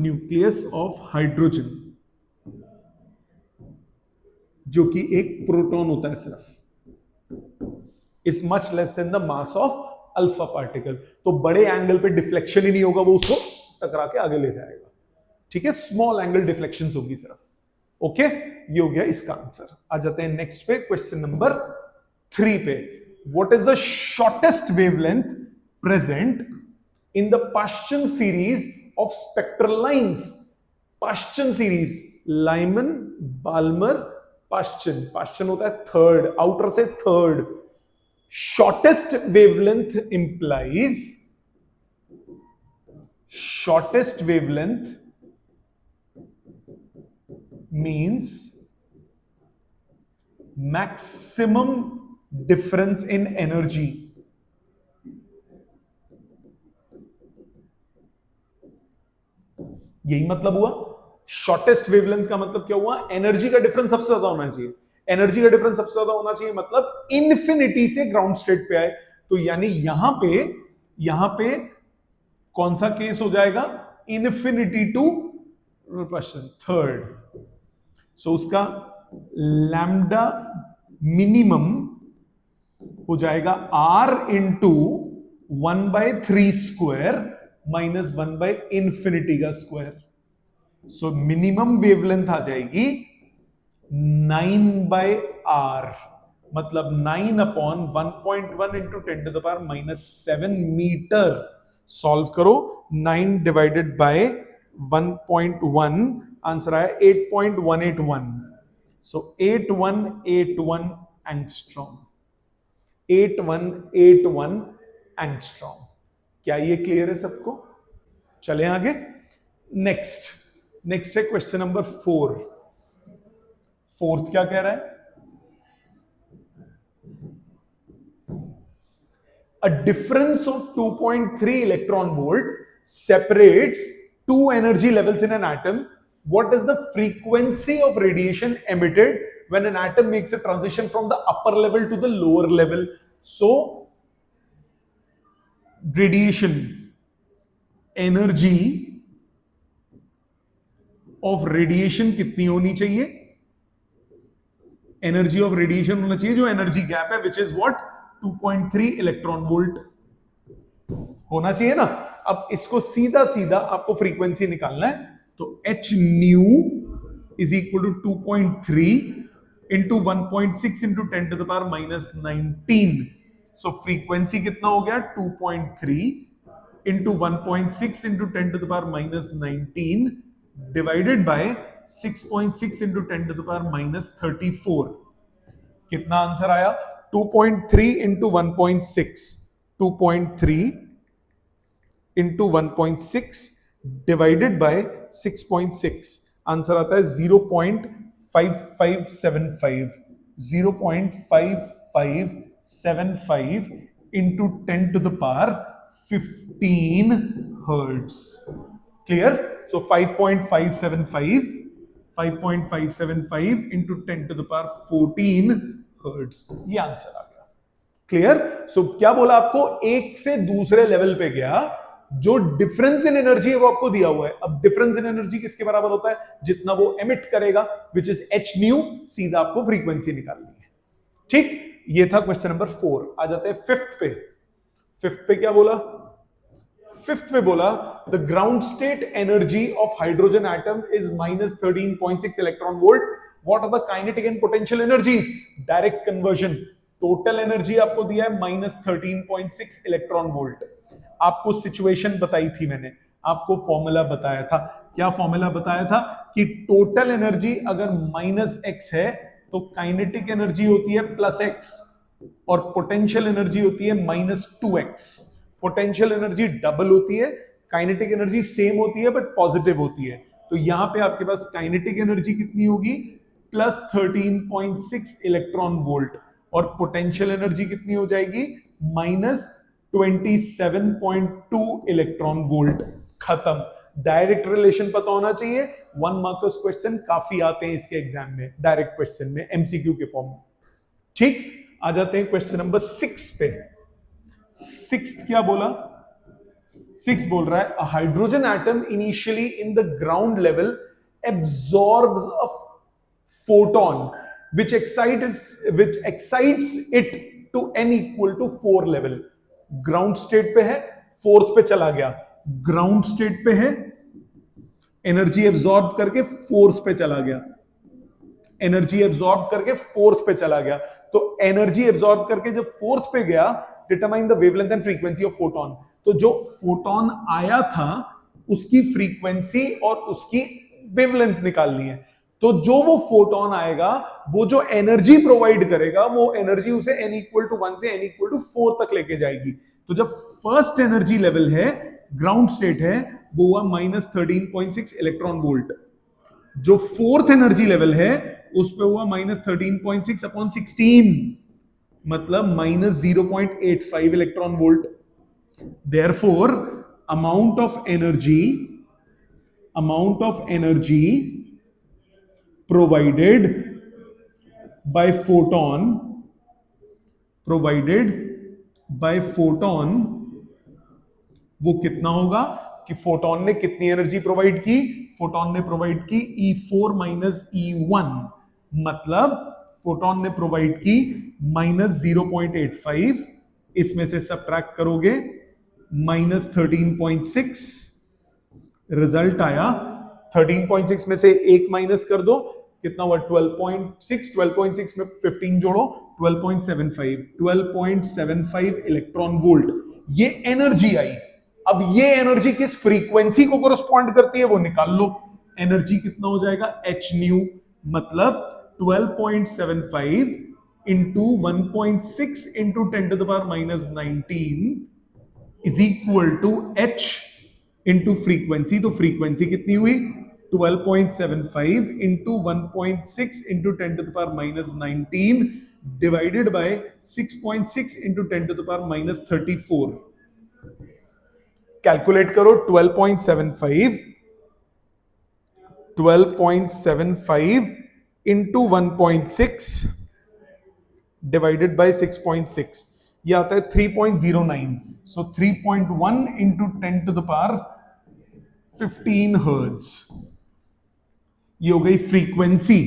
Nucleus of hydrogen, जो कि एक proton होता है सिर्फ, is much less than the mass of alpha particle. तो बड़े एंगल पे डिफ्लेक्शन ही नहीं होगा, वो उसको टकरा के आगे ले जाएगा. ठीक है, स्मॉल एंगल डिफ्लेक्शन होगी सिर्फ. ओके, ये हो गया इसका आंसर. आ जाते हैं नेक्स्ट पे, क्वेश्चन नंबर 3 पे. What is the shortest wavelength present in the Paschen series of spectral lines? Paschen series, Lyman, Balmer, Paschen. Paschen होता है थर्ड, आउटर से third. Shortest wavelength implies shortest wavelength means maximum difference in energy. यही मतलब हुआ. Shortest wavelength का मतलब क्या हुआ? एनर्जी का डिफरेंस सबसे ज्यादा होना चाहिए. एनर्जी का डिफरेंस सबसे ज्यादा होना चाहिए मतलब इन्फिनिटी से ग्राउंड स्टेट पे आए. तो यानी यहां पे कौन सा केस हो जाएगा? Infinity to third. सो उसका लैम्डा मिनिमम हो जाएगा r इंटू 1/3² माइनस 1/∞ का स्क्वायर। सो मिनिमम वेवलेंथ आ जाएगी 9/r, मतलब 9/1.1 इंटू 10⁻⁻7 मीटर। सॉल्व करो, 9 डिवाइडेड बाय 1.1, आंसर आया 8.181। सो 8181 एंगस्ट्रॉम, 8181 एंगस्ट्रॉम। क्या ये क्लियर है सबको? चले आगे। नेक्स्ट है क्वेश्चन नंबर 4। फोर्थ क्या कह रहा है? A difference of 2.3 electron volt separates two energy levels in an atom. What is the frequency of radiation emitted when an atom makes a transition from the upper level to the lower level? So, radiation energy of radiation कितनी होनी चाहिए? Energy of radiation होना चाहिए जो energy gap है, which is what 2.3 electron volt होना चाहिए ना। अब इसको सीधा सीधा आपको फ्रीक्वेंसी निकालना है, तो h nu is equal to 2.3 into 1.6 into 10⁻⁻19। So frequency कितना हो गया? 2.3 into 1.6 into 10⁻⁻19 divided by 6.6 into 10⁻⁻34। कितना आंसर आया? 2.3 into 1.6, 2.3 into 1.6 divided by 6.6, answer आता है 0.5575, 0.5575 into 10⁻15 hertz. Clear? So 5.575 into 10⁻14 hertz, ये आंसर आ गया। क्लियर? सो क्या बोला आपको? एक से दूसरे लेवल पे गया, जो डिफरेंस इन एनर्जी है वो आपको दिया हुआ है। अब डिफरेंस इन एनर्जी किसके बराबर होता है? जितना वो एमिट करेगा, विच इज एच न्यू। सीधा आपको फ्रीक्वेंसी निकालनी है। ठीक, ये था क्वेश्चन नंबर 4। आ जाते हैं फिफ्थ पे। फिफ्थ पे क्या बोला? फिफ्थ पे बोला the ground state energy of hydrogen atom is -13.6 electron volt. What are the kinetic and potential energies? Direct conversion. Total energy आपको दिया है -13.6 इलेक्ट्रॉन वोल्ट। आपको सिचुएशन बताई थी मैंने, आपको फॉर्मूला बताया था। क्या फॉर्मूला बताया था? कि टोटल एनर्जी अगर -x है तो काइनेटिक एनर्जी होती है +x और पोटेंशियल एनर्जी होती है -2x। पोटेंशियल एनर्जी डबल होती है, काइनेटिक एनर्जी सेम होती है बट पॉजिटिव होती है। तो यहां पे आपके पास काइनेटिक एनर्जी कितनी होगी? +13.6 इलेक्ट्रॉन वोल्ट, और पोटेंशियल एनर्जी कितनी हो जाएगी? -27.2 इलेक्ट्रॉन वोल्ट। खत्म। डायरेक्ट रिलेशन पता होना चाहिए। 1 मार्कर्स क्वेश्चन काफी आते हैं इसके एग्जाम में, डायरेक्ट क्वेश्चन में, एमसीक्यू के फॉर्म में। ठीक, आ जाते हैं क्वेश्चन नंबर 6 पे। 6 क्या बोला? 6 बोल रहा है hydrogen atom initially in the ground level absorbs a photon which excites it to n equal to 4 level. Ground state पे है, फोर्थ पे चला गया। ग्राउंड स्टेट पे है, एनर्जी एब्सॉर्ब करके फोर्थ पे चला गया, एनर्जी एब्सॉर्ब करके फोर्थ पे चला गया। तो एनर्जी एब्सॉर्ब करके जब फोर्थ पे गया, determine the wavelength and frequency of photon. तो जो फोटोन आया था उसकी फ्रीक्वेंसी और उसकी वेवलेंथ निकालनी है। तो जो वो फोटोन आएगा, वो जो एनर्जी प्रोवाइड करेगा, वो एनर्जी उसे n = 1 से n = 4 तक लेके जाएगी। तो जब फर्स्ट एनर्जी लेवल है, ग्राउंड स्टेट है, वो हुआ -13.6 इलेक्ट्रॉन वोल्ट। जो फोर्थ एनर्जी लेवल है उस पे हुआ -13.6/16, मतलब -0.85 electron volt. Therefore amount of energy provided by photon वो कितना होगा? कि फोटोन ने कितनी एनर्जी प्रोवाइड की? फोटोन ने प्रोवाइड की E4 - E1, मतलब फोटोन ने प्रोवाइड की -0.85, इसमें से सब्ट्रैक्ट करोगे -13.6, रिजल्ट आया 13.6 में से एक माइनस कर दो, कितना हुआ 12.6, 12.6 में 15 जोड़ो 12.75 इलेक्ट्रॉन वोल्ट, ये एनर्जी आई। अब ये एनर्जी किस फ्रीक्वेंसी को कोरस्पॉन्ड करती है वो निकाल लो। एनर्जी कितना हो जाएगा h न्यू, मतलब 12.75 into 1.6 into 10⁻⁻19 is equal to h into frequency. तो फ्रीक्वेंसी कितनी हुई 12.75 into 1.6 into 10⁻⁻19 divided by 6.6 into 10⁻⁻34। Calculate करो 12.75 इंटू 1.6 डिवाइडेड बाय 6.6, ये आता है 3.09। सो 3.1 इंटू 10⁻15 हर्ट्ज, ये हो गई फ्रीक्वेंसी।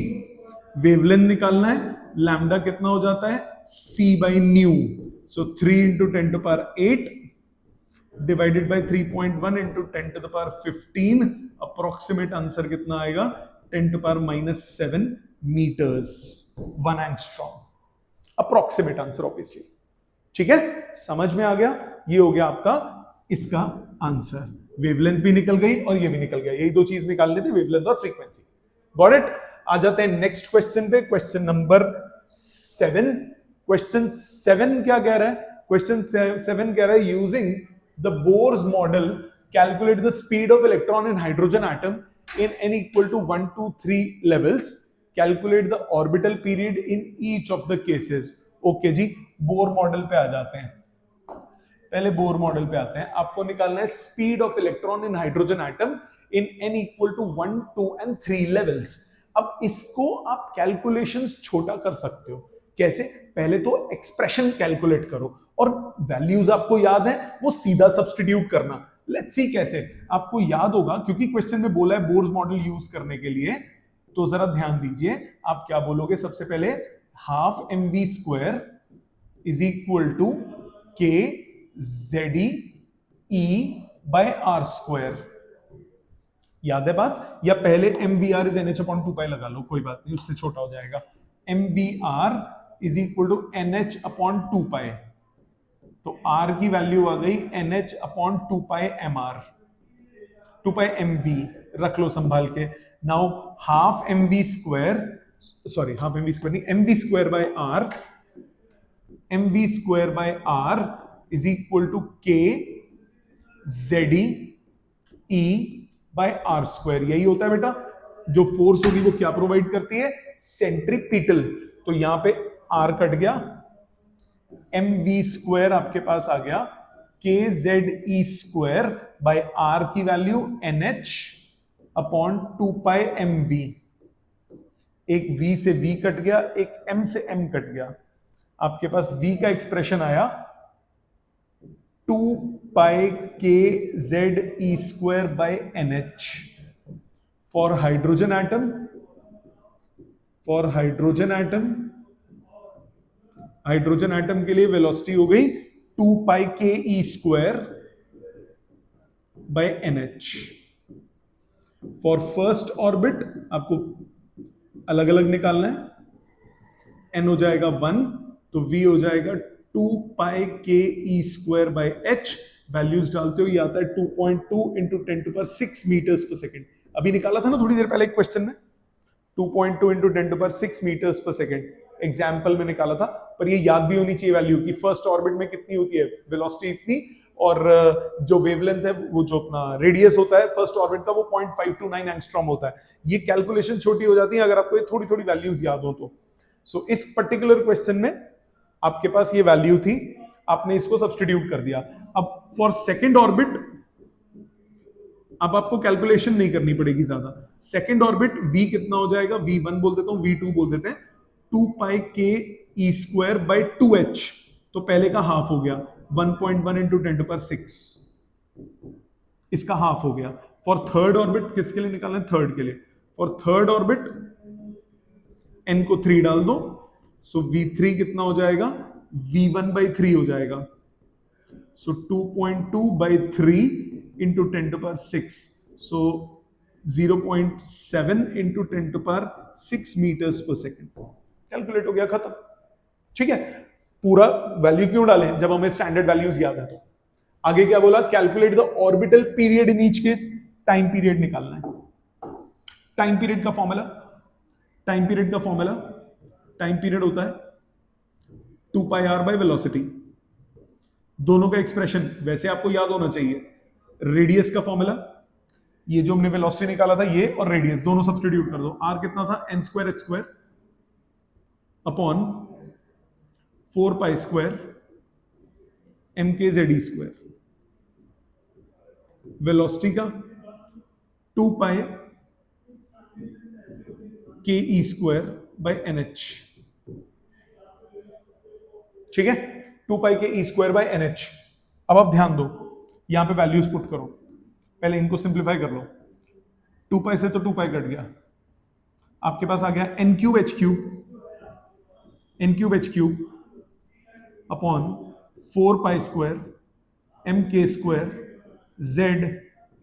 वेवलेंथ निकालना है, लैम्डा कितना हो जाता है c by nu, so 3 into 10⁸ divided by 3.1 into 10⁻15, approximate answer कितना आएगा 10⁻⁻7 metres, 1 angstrom, approximate answer obviously. ठीक है, समझ में आ गया, ये हो गया आपका इसका आंसर। वेवलेंथ भी निकल गई और ये भी निकल गया, यही दो चीज निकालनी थी, वेवलेंथ और फ्रीक्वेंसी। Got it. आ जाते हैं नेक्स्ट क्वेश्चन पे, क्वेश्चन नंबर 7। क्वेश्चन 7 क्या कह रहा है, क्वेश्चन 7 कह रहा है using the Bohr's model calculate the speed of electron in hydrogen atom in n equal to 1 to 3 levels, calculate the orbital period in each of the cases। Okay जी, Bohr model पे आ जाते हैं। पहले bore model पे आते हैं, आपको निकालना है speed of electron in hydrogen atom in n equal to 1, 2 and 3 levels। अब इसको आप कैलकुलेशंस छोटा कर सकते हो, कैसे? पहले तो एक्सप्रेशन कैलकुलेट करो और वैल्यूज आपको याद है वो सीधा सब्स्टिट्यूट करना। लेट्स सी कैसे। आपको याद होगा क्योंकि क्वेश्चन में बोला है बोर्स मॉडल यूज करने के लिए, तो जरा ध्यान दीजिए। आप क्या बोलोगे सबसे पहले, half mv square is equal to K Z E by are square. याद है बात? या पहले mvr is nh upon 2 pi लगा लो, कोई बात नहीं, उससे छोटा हो जाएगा। mvr is equal to nh upon 2 pi, तो r की वैल्यू आ गई nh upon 2 pi mr, 2 pi mv रख लो संभाल के। Now half mv square, sorry half mv square नहीं, mv square by r, mv square by r is equal to k z E by are square. यही होता है बेटा, जो फोर्स होगी वो क्या प्रोवाइड करती है, सेंट्रीपिटल। तो यहां पे r कट गया, mv स्क्वायर आपके पास आ गया k Z E square by r की value nh upon 2 pi mv। एक v से v कट गया, एक m से m कट गया, आपके पास v का एक्सप्रेशन आया 2 pi K Z E square by nh। For hydrogen atom, for hydrogen atom, hydrogen atom के लिए वेलोसिटी हो गई 2 pi K E square by nh। For first orbit आपको अलग अलग निकालना है, n हो जाएगा 1, तो v हो जाएगा 2 pi K E square bye h। Values डालते हो, ये आता है 2.2 इंटू 10⁶ मीटर्स पर सेकेंड। अभी निकाला था ना थोड़ी देर पहले एक क्वेश्चन में, 2.2 इंटू 10⁶ मीटर्स पर सेकेंड एग्जाम्पल में निकाला था। पर ये याद भी होनी चाहिए वैल्यू की फर्स्ट ऑर्बिट में कितनी होती है वेलोसिटी, इतनी, और जो वेवलेंथ है वो जो अपना रेडियस होता है फर्स्ट ऑर्बिट का वो 0.529 एंगस्ट्रॉम होता है। ये कैलकुलेशन छोटी हो जाती है अगर आपको ये थोड़ी थोड़ी वैल्यूज याद हो तो। सो इस पर्टिकुलर क्वेश्चन में आपके पास ये वैल्यू थी, आपने इसको सब्स्टिट्यूट कर दिया। अब फॉर सेकेंड ऑर्बिट अब आपको कैलकुलेशन नहीं करनी पड़ेगी ज्यादा। सेकेंड ऑर्बिट v कितना हो जाएगा, v1 बोल देता हूं, v2 बोल देते हैं, 2 pi K E square bye 2h, तो पहले का हाफ हो गया 1.1 इंटू 10⁶, इसका हाफ हो गया। फॉर थर्ड ऑर्बिट किसके लिए निकालना है, थर्ड के लिए। फॉर थर्ड ऑर्बिट n को 3 डाल दो, सो v3 कितना हो जाएगा, v1/3 हो जाएगा. सो 2.2 by 3 into 10 to power 6. So 0.7 into 10 to power 6 meters per second. Calculate हो गया, खत्म. ठीक है, पूरा वैल्यू क्यों डालें जब हमें स्टैंडर्ड वैल्यूज याद है. तो आगे क्या बोला, calculate the orbital period in each case. Time period निकालना है. टाइम पीरियड का फॉर्मूला, टाइम पीरियड का फॉर्मूला, टाइम पीरियड होता है 2 pi r by वेलोसिटी. दोनों का एक्सप्रेशन वैसे आपको याद होना चाहिए. रेडियस का फॉर्मूला, ये जो हमने वेलोसिटी निकाला था ये, और रेडियस दोनों सब्स्टिट्यूट कर दो. r कितना था, n square h square upon 4 pi square mk z e square. Velocity का 2 pi k e square by nh. ठीक है, 2 pi k e square by nh. अब आप ध्यान दो, यहां पे वैल्यूज पुट करो. पहले इनको सिंप्लीफाई कर लो. 2 pi से तो 2 pi कट गया, आपके पास आ गया n cube h cube upon 4 pi square mk square z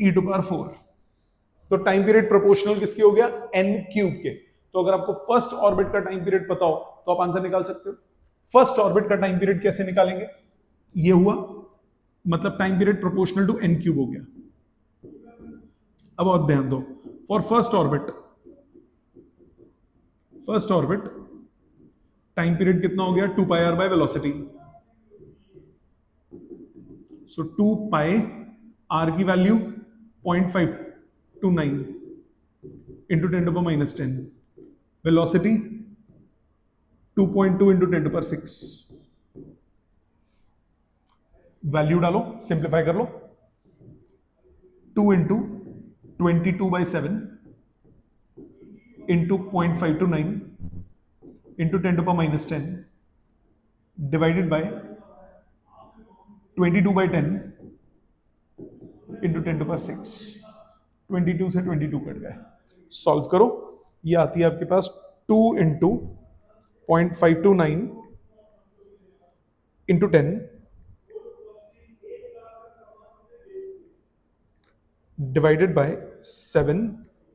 e to power 4. तो टाइम पीरियड प्रोपोर्शनल किसके हो गया, n क्यूब के. तो अगर आपको फर्स्ट ऑर्बिट का टाइम पीरियड पता हो तो आप आंसर निकाल सकते हो. फर्स्ट ऑर्बिट का टाइम पीरियड कैसे निकालेंगे, ये हुआ मतलब time period proportional to n क्यूब हो गया. अब आप ध्यान दो, for first orbit time period कितना हो गया, 2 pi r by velocity. So 2 pi r की value 0.529 into 10 to power -10. Velocity 2.2 into 10 to power 6. Value डालो, सिंप्लीफाई कर लो. 2 into 22/7 into 0.529 into 10 to power -10 divided by 22/10 into 10 to power 6. 22 से 22 cut गए. Solve करो, ये आती है आपके पास 2 इंटू 0.529 इंटू 10 डिवाइडेड बाय 7.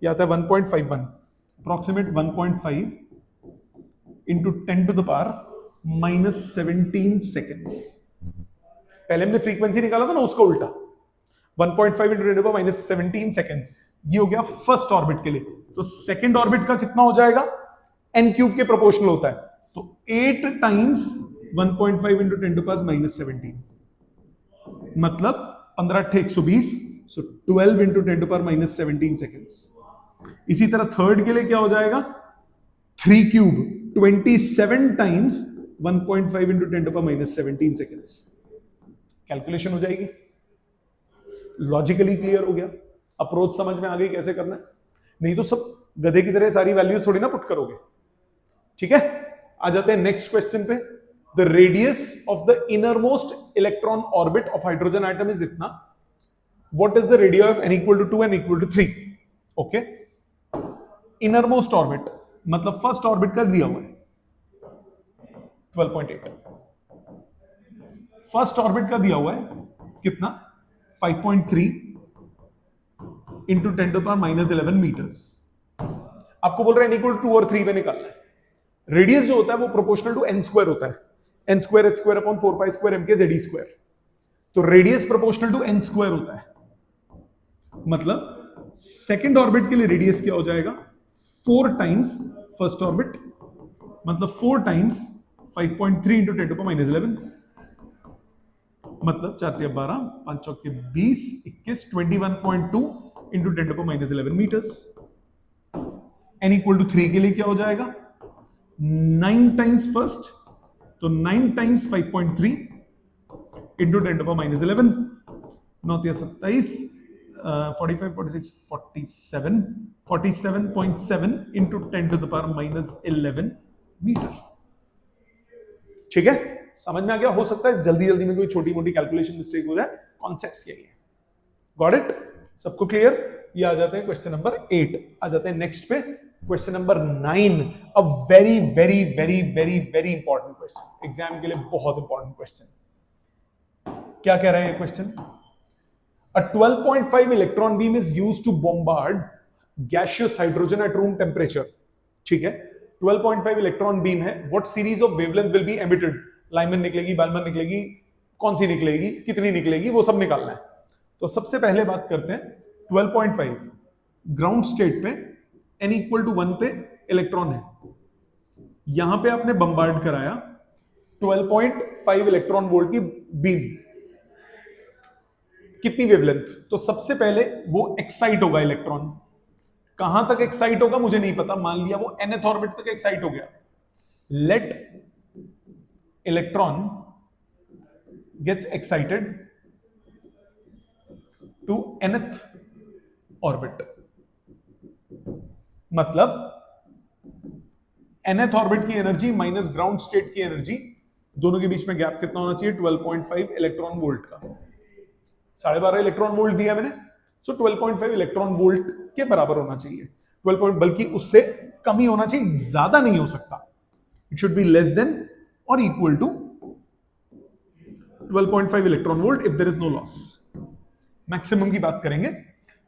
ये आता है 1.51, approximate 1.5 into 10 to the power -17 seconds. पहले हमने फ्रीक्वेंसी निकाला था ना, उसका उल्टा. 1.5 इंटू 10 टू पावर -17 सेकेंड्स. ये हो गया फर्स्ट ऑर्बिट के लिए. तो सेकेंड ऑर्बिट का कितना हो जाएगा, n क्यूब के प्रोपोर्शनल होता है. तो 8 टाइम्स 1.5 इंटू 10 टू पावर -17 मतलब 15/120. So 12 into 10 to power -17 seconds. इसी तरह थर्ड के लिए क्या हो जाएगा, 3 cube 27 times 1.5 into 10 to power -17 seconds. Calculation हो जाएगी. लॉजिकली क्लियर हो गया, अप्रोच समझ में आ गई कैसे करना है. नहीं तो सब गधे की तरह सारी वैल्यूज थोड़ी ना पुट करोगे. ठीक है, आ जाते हैं नेक्स्ट क्वेश्चन पे. The radius of the innermost electron orbit of hydrogen atom is इतना. What is the radius of n equal to 2 n equal to 3. Okay, innermost orbit मतलब फर्स्ट ऑर्बिट का दिया हुआ है 12.8. फर्स्ट ऑर्बिट का दिया हुआ है कितना, 5.3 इंटू 10 टू पावर -11 मीटर्स. आपको बोल रहे हैं n इक्वल टू 2 और 3 पे निकालना है. रेडियस जो होता है वो प्रोपोर्शनल टू n स्क्वायर होता है. n square h square upon 4 pi square mk z e square. तो radius proportional to n square होता है. मतलब सेकेंड ऑर्बिट के लिए रेडियस क्या हो जाएगा, 4 टाइम्स फर्स्ट ऑर्बिट, मतलब 4 टाइम्स 5.3 इंटू 10 टू पावर -11 मतलब 4 × 12 5 × 20 21 21.2 into 10 to power -11 metres. n equal to 3 के लिए क्या हो जाएगा, 9 टाइम्स फर्स्ट, तो 9 times 5.3 into 10 to power -11. 9 × 27 45 46 47 47.7 into 10 to the power -11 metre. ठीक है, समझ में आ गया. हो सकता है जल्दी जल्दी में कोई छोटी मोटी कैलकुलेशन मिस्टेक हो जाए, कॉन्सेप्ट्स यही है. गॉट इट, सबको क्लियर. ये आ जाते हैं क्वेश्चन नंबर 8. आ जाते हैं नेक्स्ट पे. Question number 9, a very very very very very important question, exam के लिए बहुत इंपॉर्टेंट क्वेश्चन। क्या कह रहा है ये question? A 12.5 electron beam is used to bombard gaseous hydrogen at room temperature. ठीक है, 12.5 इलेक्ट्रॉन बीम है. What series of wavelength will be emitted? Lyman निकलेगी, बालमन निकलेगी, कौन सी निकलेगी, कितनी निकलेगी, वो सब निकालना है. तो सबसे पहले बात करते हैं 12.5 ग्राउंड स्टेट पे n इक्वल टू 1 पे इलेक्ट्रॉन है. यहां पे आपने बम्बार्ड कराया 12.5 इलेक्ट्रॉन वोल्ट की बीम. कितनी वेवलेंथ? तो सबसे पहले वो एक्साइट होगा इलेक्ट्रॉन. कहां तक एक्साइट होगा मुझे नहीं पता, मान लिया वो nth ऑर्बिट तक एक्साइट हो गया. Let electron gets excited to nth orbit. मतलब nth ऑर्बिट की एनर्जी माइनस ग्राउंड स्टेट की एनर्जी, दोनों के बीच में गैप कितना होना चाहिए? 12.5 इलेक्ट्रॉन वोल्ट का. 12.5 इलेक्ट्रॉन वोल्ट दिया मैंने, सो 12.5 इलेक्ट्रॉन वोल्ट के बराबर होना चाहिए. 12 बल्कि उससे कम ही होना चाहिए, ज्यादा नहीं हो सकता. It should be less than और equal to 12.5 electron volt if there is no loss. Maximum की बात करेंगे.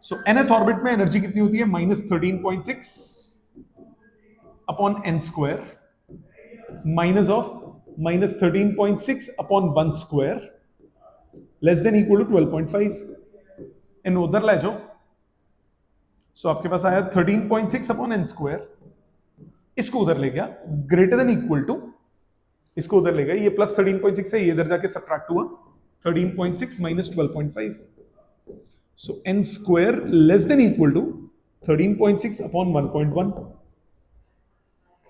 सो nth ऑर्बिट में एनर्जी कितनी होती है? -13.6 upon n square minus of -13.6 upon 1 square less than equal to 12.5. इन उधर ले जाओ. सो आपके पास आया 13.6 अपॉन n स्क्वायर. इसको उधर ले गया, ग्रेटर देन इक्वल टू, इसको उधर ले गया, ये प्लस 13.6 है, ये इधर जाके सब्ट्रैक्ट हुआ 13.6 minus 12.5. So n square less than equal to 13.6 upon 1.1.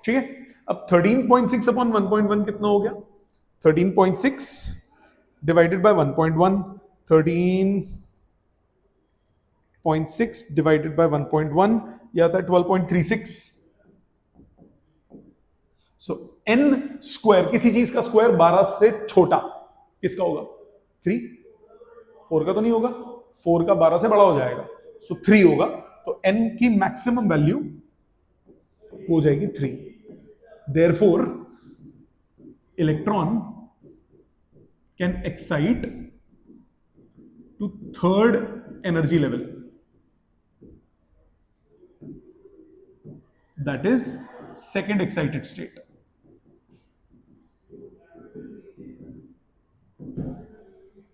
ठीक है, अब 13.6 अपॉन 1.1 कितना हो गया? 13.6 divided by 1.1, 13.6 divided by 1.1, यह आता है 12.36. सो n स्क्वायर, किसी चीज का स्क्वायर 12 से छोटा किसका होगा? 3. 4 का तो नहीं होगा, 4 का 12 से बड़ा हो जाएगा, सो 3 होगा. तो n की मैक्सिमम वैल्यू हो जाएगी 3. Therefore electron can excite to third energy level, that is second excited state.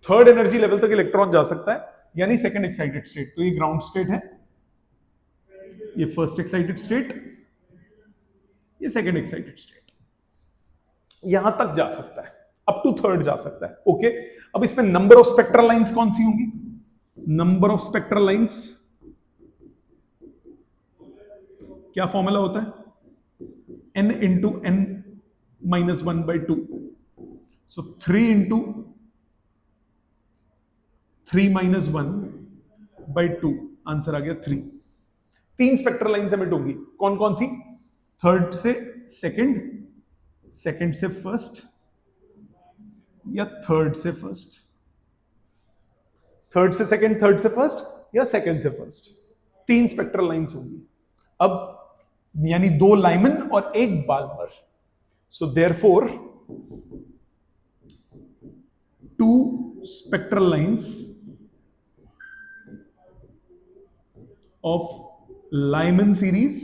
Third energy level तक इलेक्ट्रॉन जा सकता है, यानी सेकंड एक्साइटेड स्टेट. तो ये ग्राउंड स्टेट है, ये फर्स्ट एक्साइटेड स्टेट, ये सेकंड एक्साइटेड स्टेट. यहां तक जा सकता है, अप टू थर्ड जा सकता है. ओके, अब इसमें नंबर ऑफ स्पेक्ट्रल लाइंस कौन सी होंगी? नंबर ऑफ स्पेक्ट्रल लाइंस, क्या फॉर्मूला होता है? n into n minus 1/2. सो 3 इंटू 3 माइनस 1/2, आंसर आ गया 3. 3 स्पेक्ट्रल लाइंस एमिट होंगी. कौन कौन सी? थर्ड से सेकंड, सेकंड से फर्स्ट, या थर्ड से फर्स्ट. थर्ड से सेकंड, थर्ड से फर्स्ट, या सेकंड से फर्स्ट. 3 स्पेक्ट्रल लाइंस होंगी. अब यानी 2 लाइमन और 1 Balmer. So therefore 2 spectral lines of Lyman series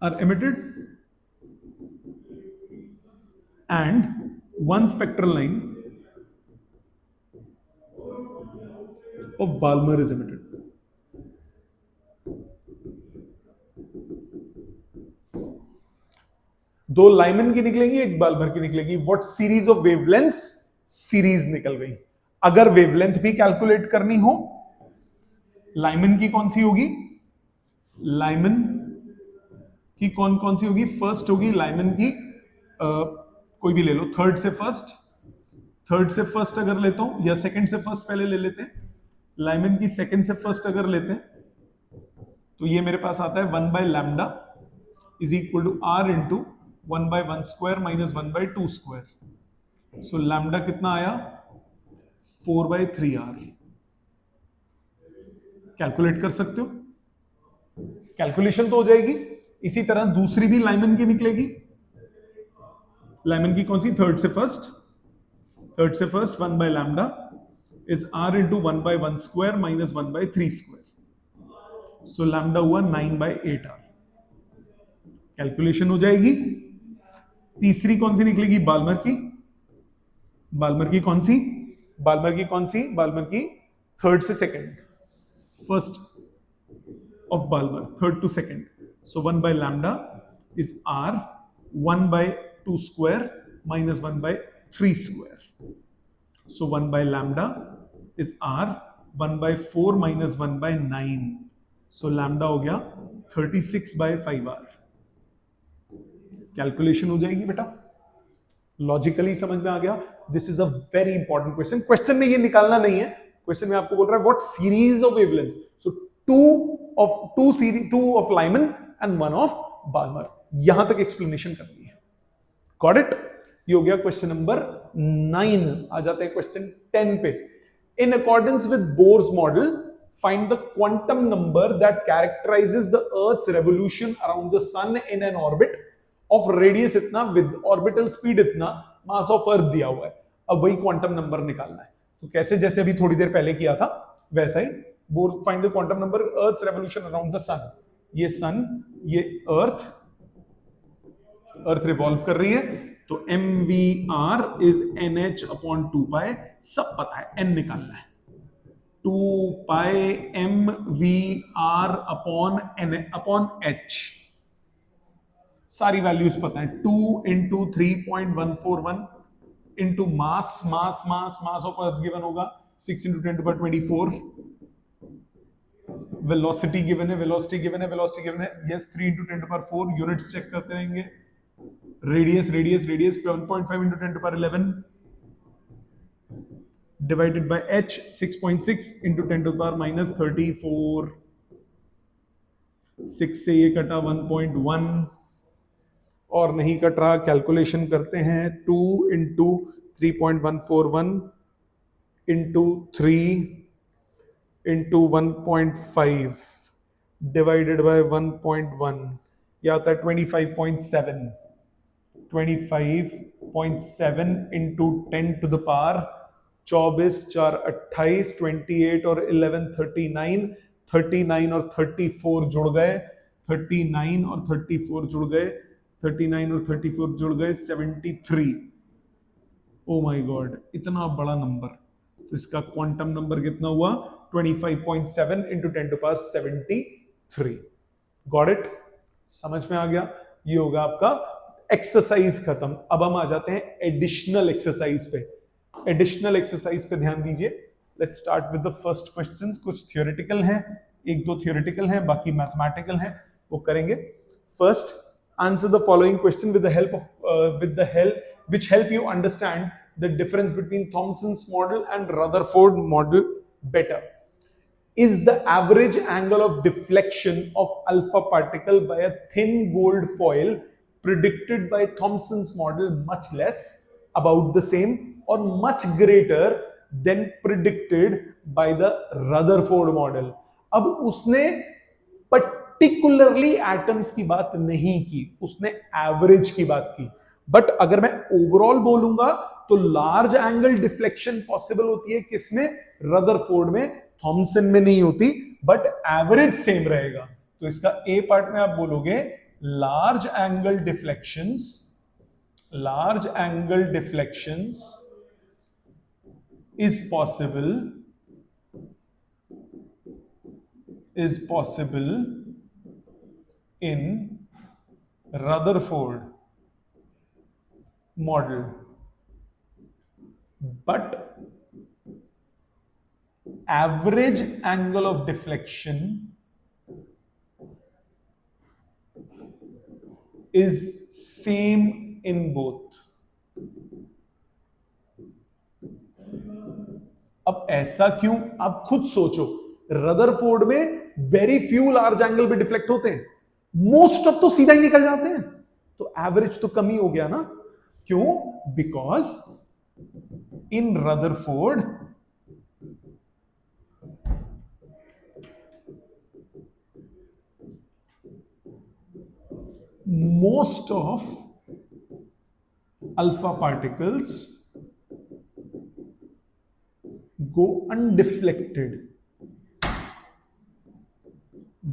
are emitted and 1 spectral line of Balmer is emitted. दो लाइमन की निकलेगी, एक बाल्मर की निकलेगी. What series of wavelengths? Series निकल गई. अगर वेवलेंथ भी कैलकुलेट करनी हो, लाइमन की कौन सी होगी? लाइमन की कौन कौन सी होगी? फर्स्ट होगी लाइमन की, कोई भी ले लो, थर्ड से फर्स्ट, थर्ड से फर्स्ट अगर लेता हूं, या सेकंड से फर्स्ट पहले ले लेते हैं. लाइमन की सेकंड से फर्स्ट अगर लेते हैं तो ये मेरे पास आता है 1 by lambda is equal to are into 1/1 square minus 1/2 square. So lambda कितना आया? 4/3r. कैलकुलेट कर सकते हो, कैलकुलेशन तो हो जाएगी। इसी तरह दूसरी भी लाइमन की निकलेगी। लाइमन की कौन सी? थर्ड से first 1 by lambda is r into 1 by 1 square minus 1 by 3 square. So lambda हुआ 9 बाय 8r। कैलकुलेशन हो जाएगी। तीसरी कौन सी निकलेगी? बाल्मर की। बाल्मर की कौन सी? बाल्मर की कौन सी? बाल्मर की थर्ड से second, first of Balmer, third to second. So 1 by lambda is r 1 by 2 square minus 1 by 3 square. So 1 by lambda is r 1 by 4 minus 1 by 9. So lambda हो गया 36 by 5r. Calculation हो जाएगी बेटा। Logically समझ में आ गया। This is a very important question. Question में ये निकालना नहीं है, क्वेश्चन में आपको बोल रहा है what series of wavelengths. So two of Lyman and one of Balmer। यहां तक एक्सप्लेनेशन करनी है। Got it? ये हो गया क्वेश्चन नंबर 9। आ जाते हैं क्वेश्चन 10 पे। In accordance with Bohr's model find the quantum number that characterises the earth's revolution around the sun in an orbit of radius इतना विद ऑर्बिटल स्पीड इतना, मास ऑफ अर्थ दिया हुआ है। अब वही क्वांटम नंबर निकालना है। तो कैसे? जैसे अभी थोड़ी देर पहले किया था वैसा ही। Find the quantum number earth's revolution around the sun. ये सन, ये अर्थ रिवॉल्व कर रही है, तो mvr इज nh अपॉन 2π। सब पता है, n निकालना है। 2π mvr अपॉन h। सारी वैल्यूज पता है। 2 into 3.141 into mass of earth given होगा 6 इंटू 10⁻24। वेलोसिटी गिवन है, वेलोसिटी गिवन है। Yes, 3 into 10⁻4। यूनिट्स चेक करते रहेंगे। Radius 1.5 into 10⁻11 divided by h 6.6 into 10⁻34। 6 से ये कटा 1.1 और नहीं कट रहा। कैलकुलेशन करते हैं। 2 into 3.141 into 3 into 1.5 divided by 1.1, यह आता है 25.7। 25.7 इंटू 10 टू द पावर 24, 4 28, 28 और 11 39, 39 और 34 जुड़ गए, 39 और 34 जुड़ गए, 39 और 34 जुड़ गए 73। ओ माय गॉड, इतना बड़ा नंबर। तो इसका क्वांटम नंबर कितना हुआ? 25.7 इंटू 10⁻73। Got it? समझ में आ गया? ये होगा आपका एक्सरसाइज खत्म। अब हम आ जाते हैं एडिशनल एक्सरसाइज पे। एडिशनल एक्सरसाइज पे ध्यान दीजिए। Let's start with the first questions. कुछ थियोरेटिकल हैं, 1-2 थियोरेटिकल हैं, बाकी मैथमेटिकल हैं, वो करेंगे। First, answer the following question with the help which help you understand the difference between Thomson's model and Rutherford model better. Is the average angle of deflection of alpha particle by a thin gold foil predicted by Thomson's model much less, about the same, or much greater than predicted by the Rutherford model? अब उसने particularly atoms की बात नहीं की, उसने average की बात की। बट अगर मैं ओवरऑल बोलूंगा तो लार्ज एंगल डिफ्लेक्शन पॉसिबल होती है किसमें? रदरफोर्ड में, थॉमसन में नहीं होती, बट एवरेज सेम रहेगा। तो इसका ए पार्ट में आप बोलोगे large angle deflections is possible in Rutherford model, but average angle of deflection is same in both. अब ऐसा क्यों? आप खुद सोचो। रदरफोर्ड में वेरी फ्यू लार्ज एंगल पे डिफ्लेक्ट होते हैं, मोस्ट ऑफ तो सीधा ही निकल जाते हैं, तो एवरेज तो कम ही हो गया ना। क्यों? Because in most of alpha particles go undeflected.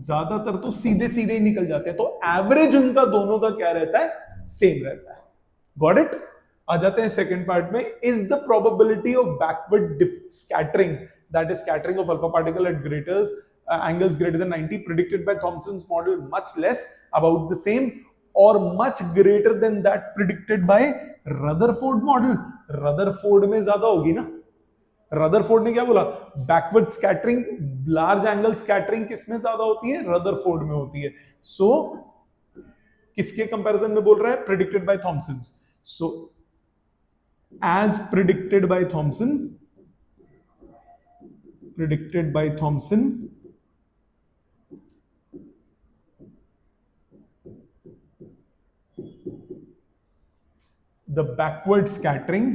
ज्यादातर तो सीधे सीधे ही निकल जाते हैं, तो एवरेज उनका दोनों का क्या रहता है, सेम रहता है. Got it. आ जाते हैं सेकंड पार्ट में. Is the probability of backward scattering, that is scattering of alpha particle at greater angles greater than 90 predicted by Thomson's model much less, about the same, or much greater than that predicted by Rutherford model? Rutherford में ज्यादा होगी ना. Rutherford ने क्या बोला, backward scattering, large angle scattering किसमें ज्यादा होती है, रदरफोर्ड में होती है. सो किसके कंपैरिजन में बोल रहा है, predicted by Thomson. So as predicted by Thomson, predicted by Thomson, the backward scattering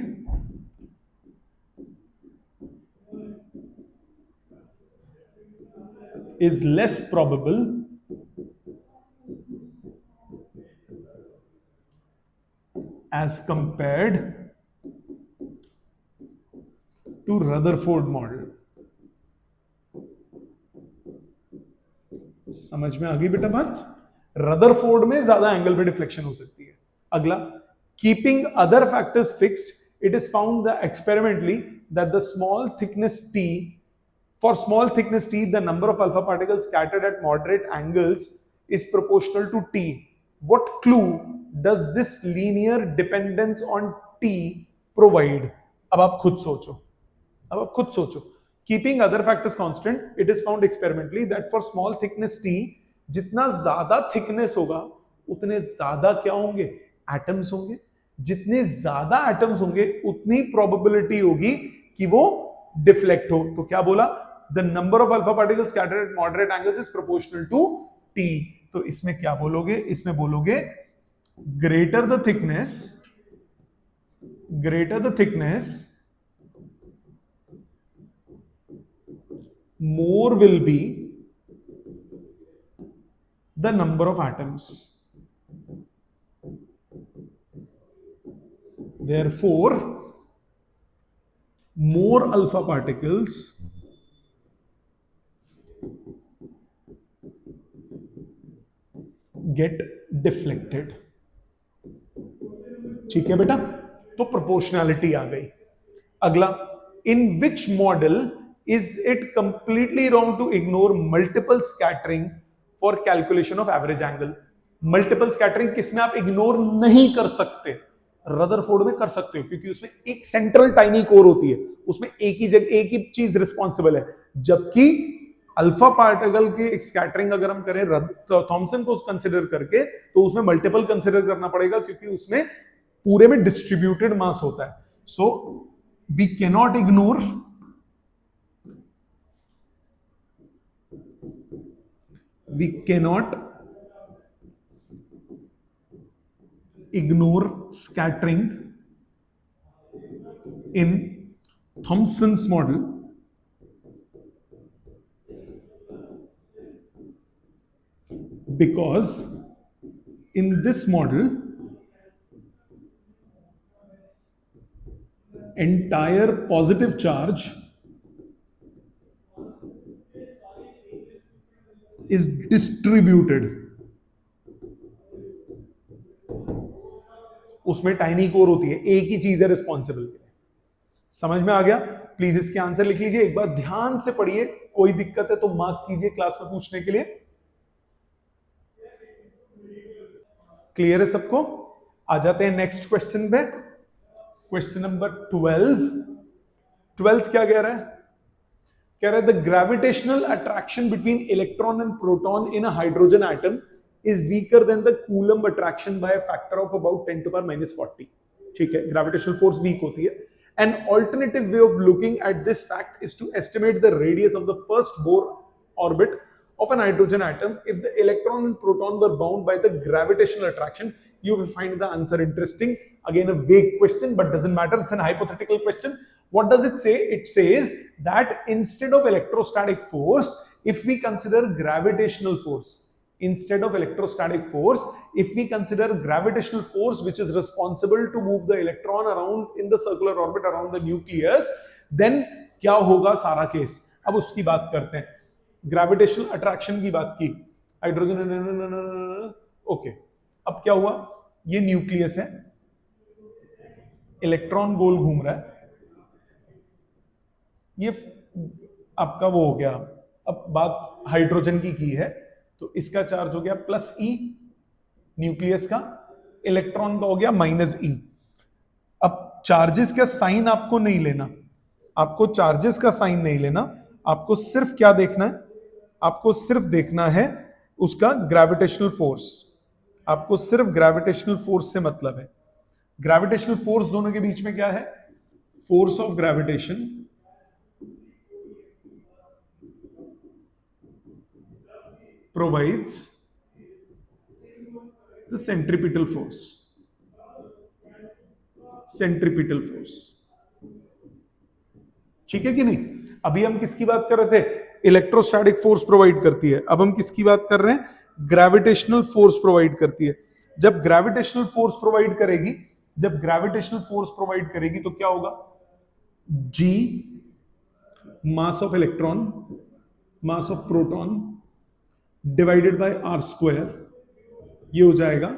is less probable as compared to Rutherford model. समझ में आ गई बेटा बात. रदरफोर्ड में ज्यादा एंगल पे डिफ्लेक्शन हो सकती है. अगला, keeping other factors fixed, it is found the experimentally that the small thickness T, for small thickness t, the number of alpha particles scattered at moderate angles is proportional to t. What clue does this linear dependence on t provide? अब आप खुद सोचो. Keeping other factors constant, it is found experimentally that for small thickness t, जितना ज्यादा thickness होगा उतने ज्यादा क्या होंगे, एटम्स होंगे. जितने ज्यादा एटम्स होंगे उतनी प्रोबेबिलिटी होगी कि वो डिफ्लेक्ट हो. तो क्या बोला, the number of alpha particles scattered at moderate angles is proportional to t. तो इसमें क्या बोलोगे, इसमें बोलोगे greater the thickness, more will be the number of atoms. Therefore, more alpha particles get deflected. ठीक है बेटा, तो प्रोपोर्शनैलिटी आ गई. अगला, in which model is it completely wrong to ignore multiple scattering for calculation of average angle? Multiple scattering किसमें आप ignore नहीं कर सकते, रदरफोर्ड में कर सकते हो, क्योंकि उसमें एक सेंट्रल टाइनी कोर होती है, उसमें एक ही जगह एक ही चीज रिस्पॉन्सिबल है. जबकि अल्फा पार्टिकल की स्कैटरिंग अगर हम करें थॉमसन को कंसिडर करके, तो उसमें मल्टीपल कंसिडर करना पड़ेगा, क्योंकि उसमें पूरे में डिस्ट्रीब्यूटेड मास होता है. So we cannot ignore scattering in Thomson's model because in this model entire positive charge is distributed. उसमें टाइनी कोर होती है, एक ही चीज है रिस्पॉन्सिबल. समझ में आ गया? प्लीज इसके आंसर लिख लीजिए, एक बार ध्यान से पढ़िए, कोई दिक्कत है तो मार्क कीजिए क्लास में पूछने के लिए. क्लियर है सबको? आ जाते हैं नेक्स्ट क्वेश्चन पे. क्वेश्चन नंबर 12 क्या कह रहा है? कह रहा है the gravitational attraction between electron and proton in a hydrogen atom is weaker than the Coulomb attraction by a factor of about 10 to the power -40. ठीक है, gravitational force weak होती है. An alternative way of looking at this fact is to estimate the radius of the first Bohr orbit of an hydrogen atom. If the electron and proton were bound by the gravitational attraction, you will find the answer interesting. Again, a vague question, but doesn't matter. It's an hypothetical question. What does it say? It says that instead of electrostatic force, if we consider gravitational force, instead of electrostatic force, if we consider gravitational force which is responsible to move the electron around in the circular orbit around the nucleus, then क्या होगा सारा case. अब उसकी बात करते हैं। Gravitational attraction की बात की, हाइड्रोजन, ओके। अब क्या हुआ, ये न्यूक्लियस है, इलेक्ट्रॉन गोल घूम रहा है, ये आपका वो हो गया। अब बात हाइड्रोजन की है, तो इसका चार्ज हो गया प्लस ई न्यूक्लियस का, इलेक्ट्रॉन का हो गया माइनस ई। अब चार्जेस का साइन आपको नहीं लेना, आपको चार्जेस का साइन नहीं लेना, आपको सिर्फ क्या देखना है, आपको सिर्फ देखना है उसका ग्रेविटेशनल फोर्स। आपको सिर्फ ग्रेविटेशनल फोर्स से मतलब है। ग्रेविटेशनल फोर्स दोनों के बीच में क्या है, force of gravitation provides the centripetal force. Centripetal force, ठीक है कि नहीं। अभी हम किसकी बात कर रहे थे, इलेक्ट्रोस्टैटिक फोर्स प्रोवाइड करती है। अब हम किसकी बात कर रहे हैं, ग्रेविटेशनल फोर्स प्रोवाइड करती है। जब ग्रेविटेशनल फोर्स प्रोवाइड करेगी, जब ग्रेविटेशनल फोर्स प्रोवाइड करेगी तो क्या होगा, G mass of electron, mass of proton divided by are square, ये हो जाएगा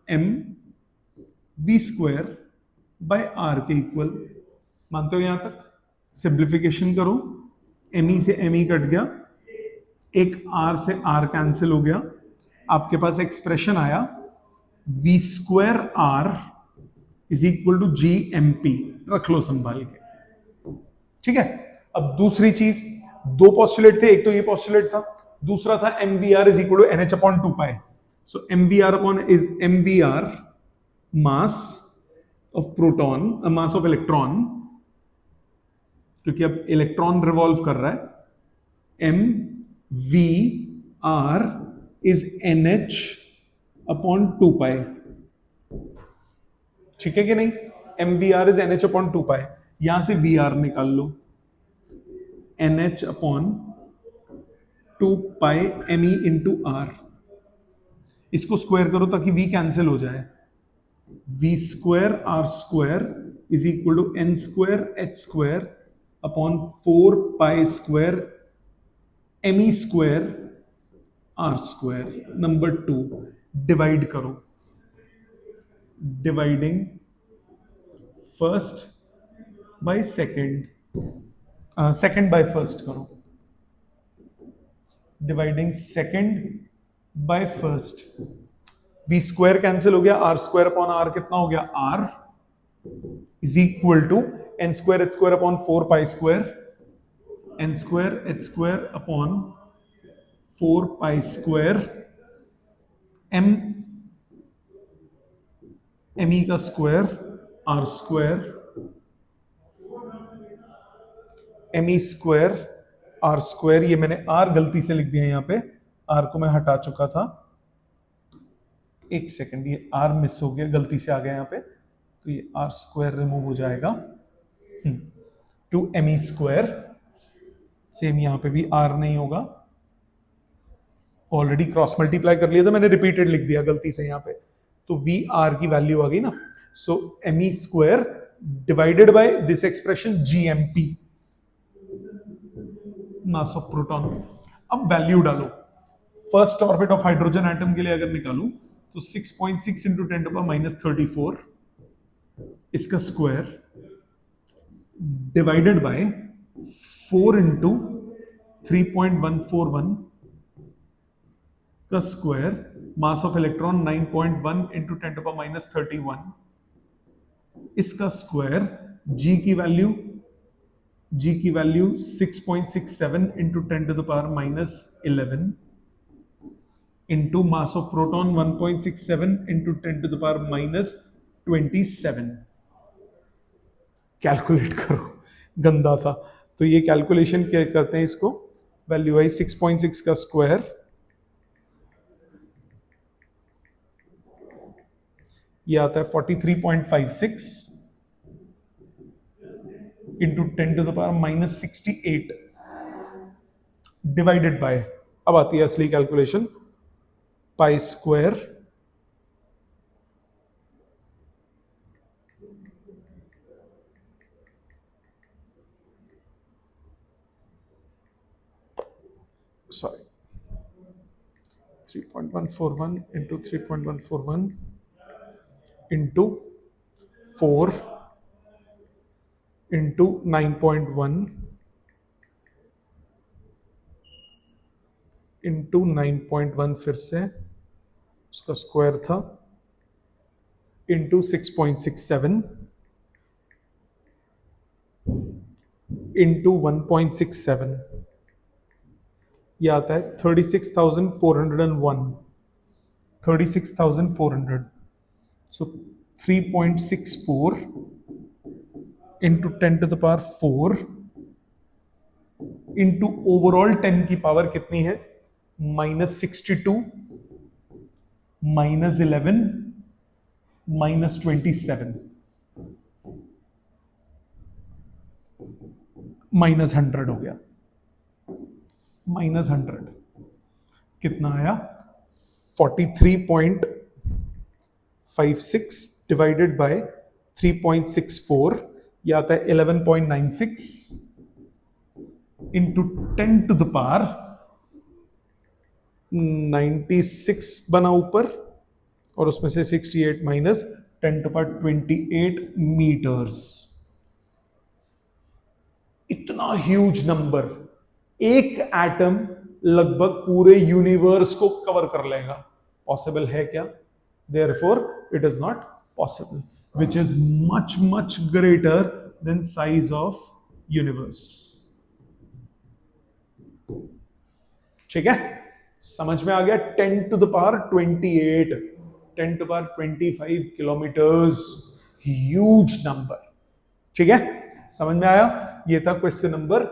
M V square by R के इक्वल। मानते हो यहां तक, सिंप्लीफिकेशन करो, एम ई से एम ई कट गया, एक आर से आर कैंसिल हो गया, आपके पास एक्सप्रेशन आया v square r is equal to g M p. रख लो संभाल के, ठीक है। अब दूसरी चीज, दो पोस्टुलेट थे, एक तो ये पोस्टुलेट था, दूसरा था mvr is equal to nh upon 2 pi. So mvr upon is mvr mass of proton, mass of electron, क्योंकि अब इलेक्ट्रॉन रिवॉल्व कर रहा है, mvr is nh upon 2 pi, ठीक है कि नहीं। mvr is nh upon 2 pi, यहां से vr निकाल लो, nh upon 2 pi m e into r. इसको स्क्वायर करो ताकि v कैंसिल हो जाए, v square are square is equal to N square H square upon 4 pi square M E square are square. Number 2, divide करो, dividing first by second, second by first करो, dividing second by first, V square cancel हो गया, R square upon R कितना हो गया, R is equal to N square H square upon 4 pi square, N square H square upon 4 pi square M M E का square are square, M E square are square. ये मैंने are गलती से लिख दिया, यहां पे आर को मैं हटा चुका था, एक सेकंड, ये आर मिस हो गया, गलती से आ गया यहां पे, तो ये आर स्क्वायर रिमूव हो जाएगा, टू एम ई स्क्वायर। सेम यहां पे भी आर नहीं होगा, ऑलरेडी क्रॉस मल्टीप्लाई कर लिया था मैंने, रिपीटेड लिख दिया गलती से यहां पे, तो वी आर की वैल्यू आ गई ना। So M E square divided by this expression G M P, mass of proton. अब वैल्यू डालो, first orbit of hydrogen atom के लिए अगर निकालूं तो 6.6 इंटू 10 टू माइनस 34 इसका स्क्वायर डिवाइडेड बाय 4 इंटू 3.141 का square, mass of electron 9.1 into 10 to minus 31 इसका स्क्वायर, जी की value 6.67 into 10 to the power minus 11 into mass of proton 1.67 into 10 to the power minus 27। Calculate करो, गंदा सा। तो ये calculation क्या करते हैं, इसको वैल्यू आई 6.6 का स्क्वायर ये आता है 43.56 into 10 to the power minus 68 divided by, अब आती है असली calculation, pi square sorry 3.141 into 3.141 into 4 into 9.1 into 9.1 फिर से उसका स्क्वायर था into 6.67 into 1.67 ये आता है 36,401 36,400 so 3.64 into 10 to the power 4 into overall 10 की पावर कितनी है -62 -11 -27 -100 हो गया -100 कितना आया 43.56 डिवाइडेड बाय 3.64 ये आता है 11.96 इंटू 10 टू द पावर 96 बना ऊपर और उसमें से 68 माइनस 10 टू पावर 28 मीटर्स इतना ह्यूज नंबर एक एटम लगभग पूरे यूनिवर्स को कवर कर लेगा पॉसिबल है क्या therefore it is not possible which is much much greater than size of universe ठीक है समझ में आ गया 10 to the power 28 10 to power 25 kilometres huge number ठीक है समझ में आया ये था क्वेश्चन नंबर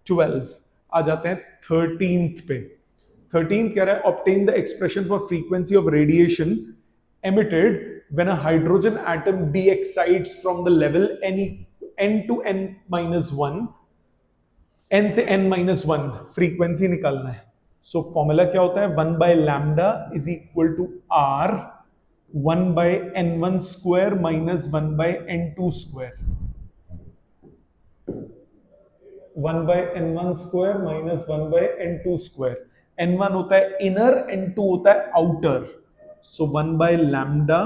12 आ जाते हैं 13th पे 13th कह रहा है obtain the expression for frequency of radiation emitted when a hydrogen atom deexcites from the level n to n-1 n से n-1 फ्रीक्वेंसी निकालना है सो फॉर्मूला क्या होता है 1 by lambda is equal to r 1 by n1 square minus 1 by n2 square 1 by n1 square minus 1 by n2 square n1 होता है inner n2 होता है आउटर सो 1 by lambda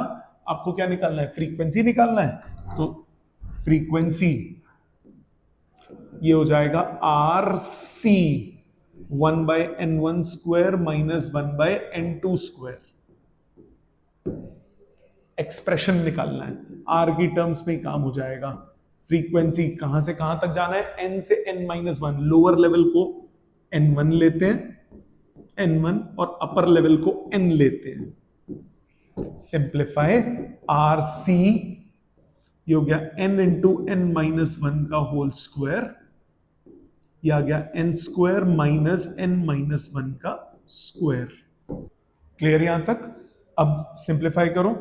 आपको क्या निकालना है फ्रीक्वेंसी निकालना है तो फ्रीक्वेंसी ये हो जाएगा r c 1 by n1 square minus 1 by n2 square expression निकालना है आर की टर्म्स में काम हो जाएगा फ्रीक्वेंसी कहां से कहां तक जाना है n से n-1 लोअर लेवल को n1 लेते हैं n1 और अपर लेवल को n लेते हैं सिंप्लीफाई आर सी ये हो गया n इंटू n-1 का होल स्क्वायर ये आ गया n स्क्वायर माइनस n-1 का स्क्वायर क्लियर यहां तक अब सिंप्लीफाई करो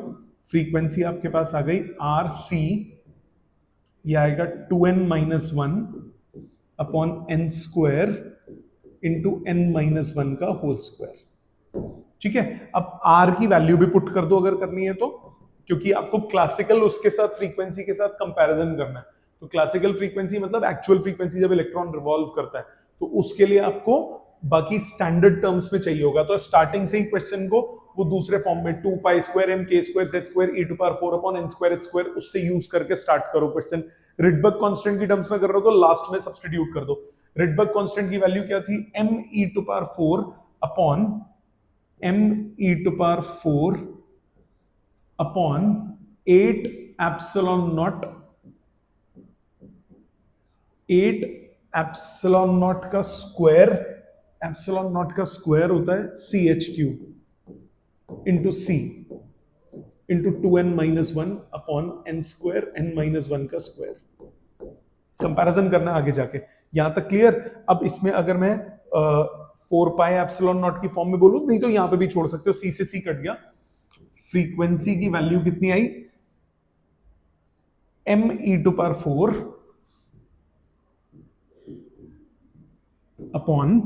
फ्रीक्वेंसी आपके पास आ गई आर सी यह आएगा 2n-1 upon n square into n-1 का होल स्क्वायर ठीक है अब r की वैल्यू भी पुट कर दो अगर करनी है तो क्योंकि आपको क्लासिकल उसके साथ फ्रीक्वेंसी के साथ कंपैरिजन करना है तो क्लासिकल फ्रीक्वेंसी मतलब एक्चुअल फ्रीक्वेंसी जब इलेक्ट्रॉन रिवॉल्व करता है तो उसके लिए आपको बाकी स्टैंडर्ड टर्म्स में चाहिए होगा तो स्टार्टिंग से ही क्वेश्चन को वो दूसरे फॉर्म में 2 pi square m k square z square e to power 4 upon n square h square उससे यूज करके स्टार्ट करो क्वेश्चन रिडबर्ग कांस्टेंट की टर्म्स में कर रहे हो तो लास्ट में सब्स्टिट्यूट कर दो रिडबर्ग कांस्टेंट की वैल्यू क्या थी m e to power 4 upon m e to power 4 upon 8 epsilon naught 8 epsilon naught का स्क्वायर एप्सिलॉन नॉट का स्क्वायर होता है C H cube into C into 2n-1 upon n square n-1 का square comparison करना आगे जाके यहां तक क्लियर अब इसमें अगर मैं 4 पाई एप्सिलॉन नॉट की फॉर्म में बोलूं नहीं तो यहां पे भी छोड़ सकते हो सी से सी कट गया फ्रीक्वेंसी की वैल्यू कितनी आई m e to power 4 upon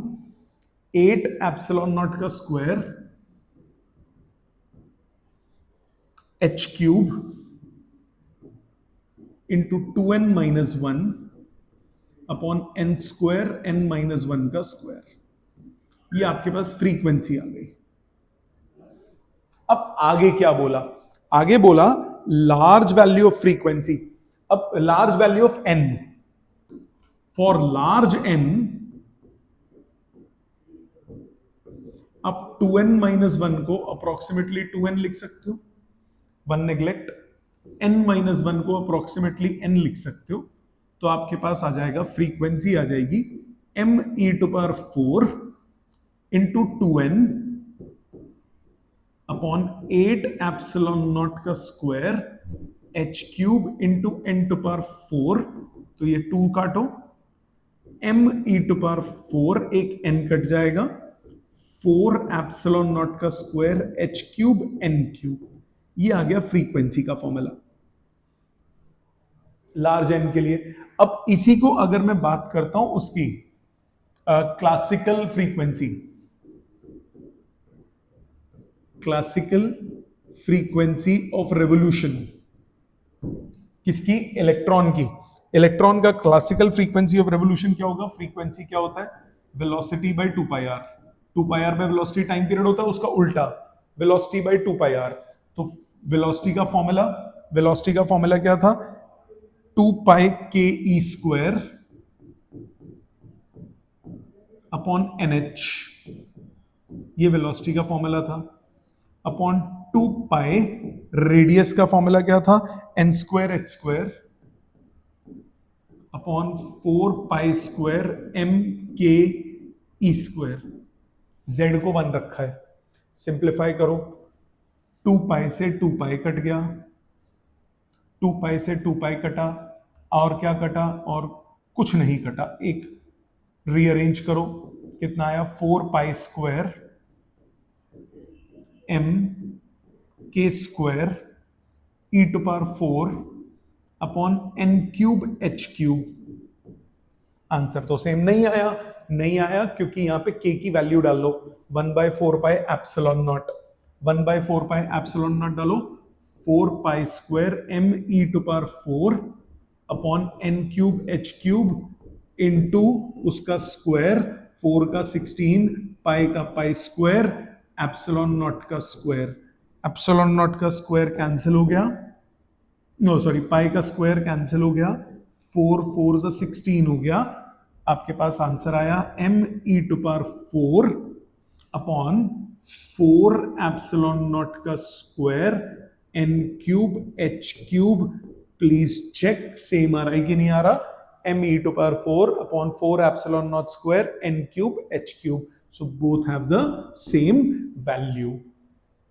8 epsilon naught का square H cube into 2n-1 upon N square n-1 का स्क्वायर। ये आपके पास फ्रीक्वेंसी आ गई। अब आगे क्या बोला? आगे बोला लार्ज वैल्यू ऑफ फ्रीक्वेंसी। अब large value of n, for large n आप 2n-1 को अप्रोक्सीमेटली 2n लिख सकते हो, 1 नेग्लेक्ट, n-1 को अप्रोक्सीमेटली n लिख सकते हो। तो आपके पास आ जाएगा, फ्रीक्वेंसी आ जाएगी m e⁴ into 2n upon 8 epsilon naught का square h cube into n⁴। तो ये 2 काटो, m e⁴ एक n कट जाएगा, 4 एप्सिलॉन नॉट का square h cube n cube. ये आ गया फ्रीक्वेंसी का फॉर्मूला लार्ज एन के लिए। अब इसी को अगर मैं बात करता हूं उसकी classical frequency, classical frequency of revolution, किसकी? इलेक्ट्रॉन की। इलेक्ट्रॉन का क्लासिकल फ्रीक्वेंसी ऑफ रेवोल्यूशन क्या होगा? फ्रीक्वेंसी क्या होता है? Velocity bye 2πr। 2πr by velocity time period होता है, उसका उल्टा वेलोसिटी बाय 2πr। तो वेलोसिटी का फॉर्मूला क्या था? 2πke² अपॉन NH, ये वेलोसिटी का फॉर्मूला था, अपॉन 2π रेडियस का फॉर्मूला क्या था? n²h² upon 4π² mke²। z को 1 रखा है, सिंप्लीफाई करो, 2π से 2π कट गया, 2π से 2π कटा, और क्या कटा? और कुछ नहीं कटा। एक रीअरेंज करो, कितना आया? 4π² mk² e⁴ upon n³ h³। Answer तो सेम नहीं आया क्योंकि यहां पे k की वैल्यू डाल लो, 1/4π एप्सिलॉन नॉट, 1/4π एप्सिलॉन नॉट डालो, 4π² me⁴ upon n³ h³ into उसका स्क्वायर, 4 का 16, पाई का π², एप्सिलॉन नॉट का स्क्वायर। एप्सिलॉन नॉट का स्क्वायर कैंसिल हो गया, नो सॉरी, पाई का स्क्वायर कैंसिल हो गया, 4 4 से 16 हो गया। आपके पास आंसर आया me⁴ अपॉन 4 एप्सिलॉन नॉट का square n³ h³। Please check same आ रहा है कि नहीं आ रहा? me⁴ upon 4 epsilon naught square n³ h³। So both have the same value.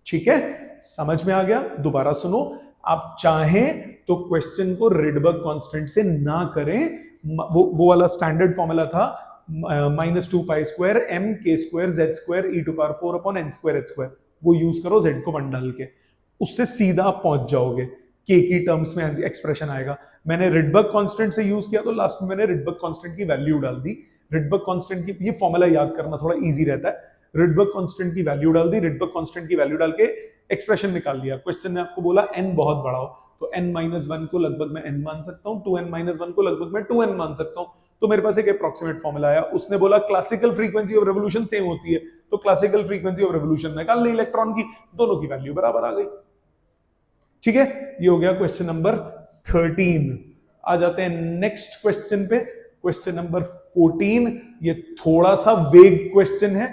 ठीक है, समझ में आ गया? दोबारा सुनो, आप चाहें तो क्वेश्चन को रिडबर्ग कांस्टेंट से ना करें, वो वाला स्टैंडर्ड फॉर्मूला था -2π² mk² z² e⁴ upon n² h², वो यूज करो z को 1 डाल के, उससे सीधा आप पहुंच जाओगे, k की टर्म्स में एक्सप्रेशन आएगा। मैंने रिडबर्ग कांस्टेंट से यूज किया तो लास्ट में मैंने रिडबर्ग कांस्टेंट की वैल्यू डाल दी। रिडबर्ग कांस्टेंट की, ये फॉर्मूला याद करना थोड़ा इजी रहता है, रिडबर्ग कांस्टेंट की वैल्यू डाल दी, रिडबर्ग कांस्टेंट की वैल्यू डाल के एक्सप्रेशन निकाल लिया। क्वेश्चन ने आपको बोला n बहुत बड़ा हो, तो n-1 को लगभग मैं n मान सकता हूं, 2n-1 को लगभग मैं 2n मान सकता हूं। तो मेरे पास एक अप्रोक्सीमेट फॉर्मूला आया। उसने बोला classical frequency of revolution same होती है, तो क्लासिकल फ्रीक्वेंसी ऑफ रेवोल्यूशन निकाल ली इलेक्ट्रॉन की, दोनों की वैल्यू बराबर आ गई। ठीक है, ये हो गया क्वेश्चन नंबर 13। आ जाते हैं नेक्स्ट क्वेश्चन पे, क्वेश्चन नंबर 14। ये थोड़ा सा वेग क्वेश्चन है,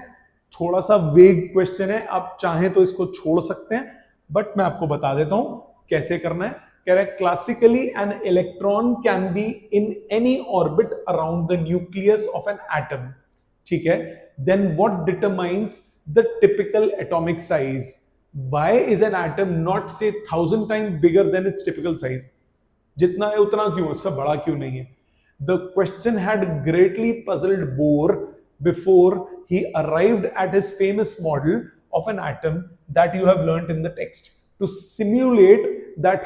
थोड़ा सा वेग क्वेश्चन है, आप चाहें तो इसको छोड़ सकते हैं, बट मैं आपको बता देता हूं कैसे करना है। कह रहा है classically an electron can be in any orbit around the nucleus of an atom. ठीक है, then what determines the typical atomic size? Why is an atom not say 1000 times bigger than its typical size? जितना है उतना क्यों, उससे बड़ा क्यों नहीं है? The question had greatly puzzled Bohr before he arrived at his famous model of an atom that you have learnt in the text. To simulate that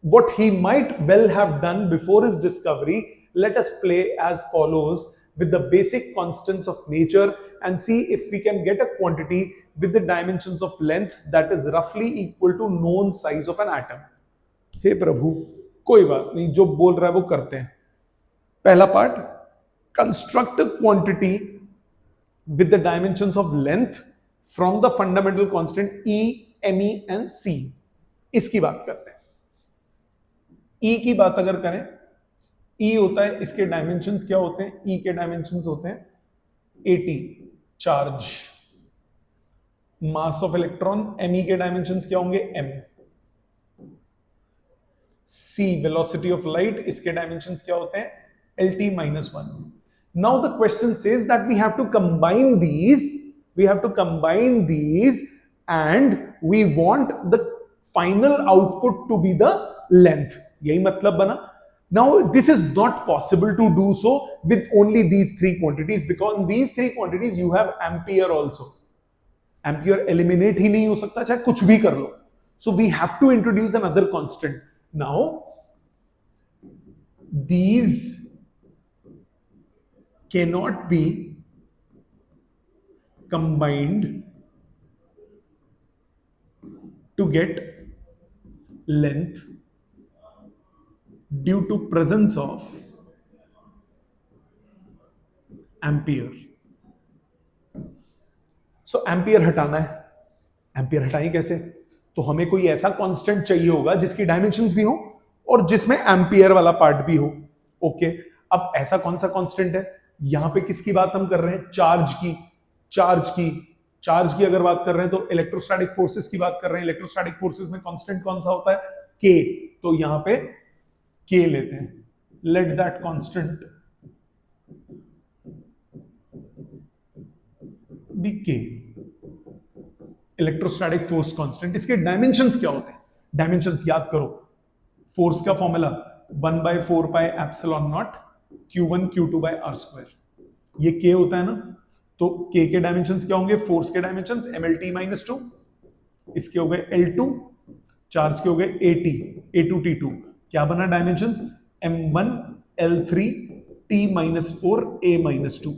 what he might well have done before his discovery, let us play as follows with the basic constants of nature and see if we can get a quantity with the dimensions of length that is roughly equal to known size of an atom. हे प्रभु, कोई बात नहीं, जो बोल रहा है वो करते हैं. पहला part, construct quantity with the dimensions of length from the fundamental constant E, Me and C. इसकी बात करते हैं. E की बात अगर करें, E होता है, इसके डायमेंशंस क्या होते हैं? E के डायमेंशंस होते हैं 80 charge. Mass of electron, Me के डायमेंशंस क्या होंगे? M. C velocity of light, इसके डायमेंशंस क्या होते हैं? LT minus 1. Now the question says that we have to combine these, and we want the final output to be the length. यही मतलब बना. Now this is not possible to do so with only these three quantities, because in these three quantities you have ampere also. Ampere eliminate ही नहीं हो सकता, चाहे कुछ भी कर लो. So we have to introduce another constant. Now these cannot be combined to get length due to presence of ampere. So ampere हटाना है. ampere हटाएं कैसे? तो हमें कोई ऐसा कांस्टेंट चाहिए होगा जिसकी डायमेंशंस भी हो और जिसमें एम्पियर वाला पार्ट भी हो. ओके, अब ऐसा कौन सा कांस्टेंट है? यहां पे किसकी बात हम कर रहे हैं? चार्ज की अगर बात कर रहे हैं तो इलेक्ट्रोस्टैटिक फोर्सेस की बात कर रहे हैं. इलेक्ट्रोस्टैटिक फोर्सेस में कांस्टेंट कौन सा होता है? के. तो यहां पे के लेते हैं. लेट दैट कांस्टेंट बी के. Electrostatic force constant. इसके डायमेंशंस क्या होते हैं? डायमेंशंस याद करो. फोर्स का formula 1/4 pi epsilon not Q1 Q2 by R². ये K होता है ना, तो K के डायमेंशंस क्या होंगे? फोर्स के डायमेंशंस MLT - 2, इसके हो गए L2, चार्ज के हो गए AT, A2 T2. क्या बना dimensions? M1 L3 T - 4 A - 2.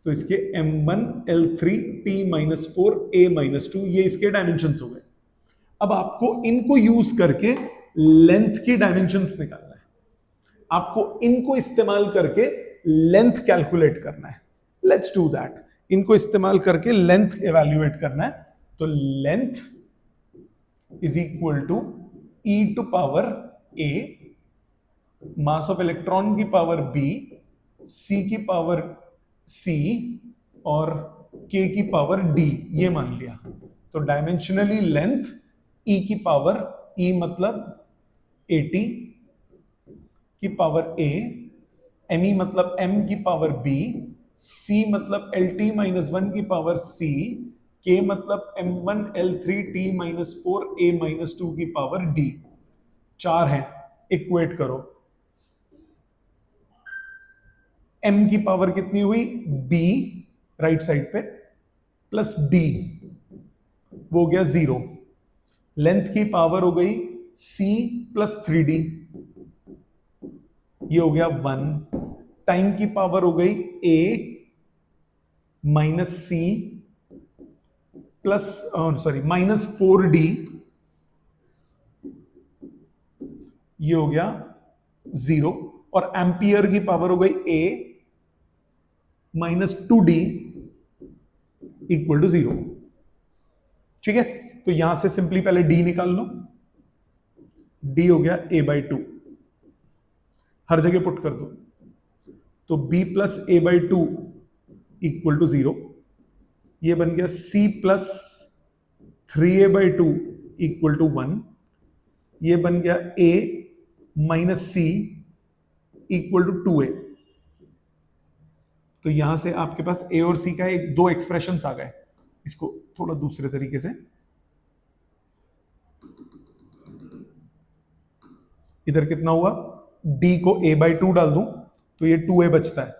तो इसके M1 L3 T - 4 A - 2 ये इसके डायमेंशंस हो गए. अब आपको इनको यूज करके लेंथ की डायमेंशंस निकालना है. आपको इनको इस्तेमाल करके लेंथ कैलकुलेट करना है. Let's do that. इनको इस्तेमाल करके लेंथ एवेल्युएट करना है. तो length is equal to E to power A, mass of electron की पावर B, C की पावर C और K की पावर D. ये मान लिया. तो डायमेंशनली लेंथ E की पावर, E मतलब 80 की पावर A, ME मतलब M की पावर B, C मतलब LT - 1 की पावर C, K मतलब M1 L3 T - 4 A - 2 की पावर D. 4 है. इक्वेट करो. M की पावर कितनी हुई? B राइट साइड पे प्लस D, वो हो गया 0. लेंथ की पावर हो गई C प्लस 3D, ये हो गया 1. टाइम की पावर हो गई A minus C plus -4D, ये हो गया 0. और एम्पियर की पावर हो गई A - 2D इक्वल टू 0. ठीक है, तो यहां से सिंपली पहले D निकाल लो. D हो गया A/2, हर जगह पुट कर दो. तो B plus A/2 equal to 0. ये बन गया C plus 3A/2 equal to 1. ये बन गया A minus C equal to 2A. तो यहां से आपके पास A और C का दो एक्सप्रेशंस आ गए. इसको थोड़ा दूसरे तरीके से, इधर कितना हुआ? D को A/2 डाल दूं तो ये 2A बचता है.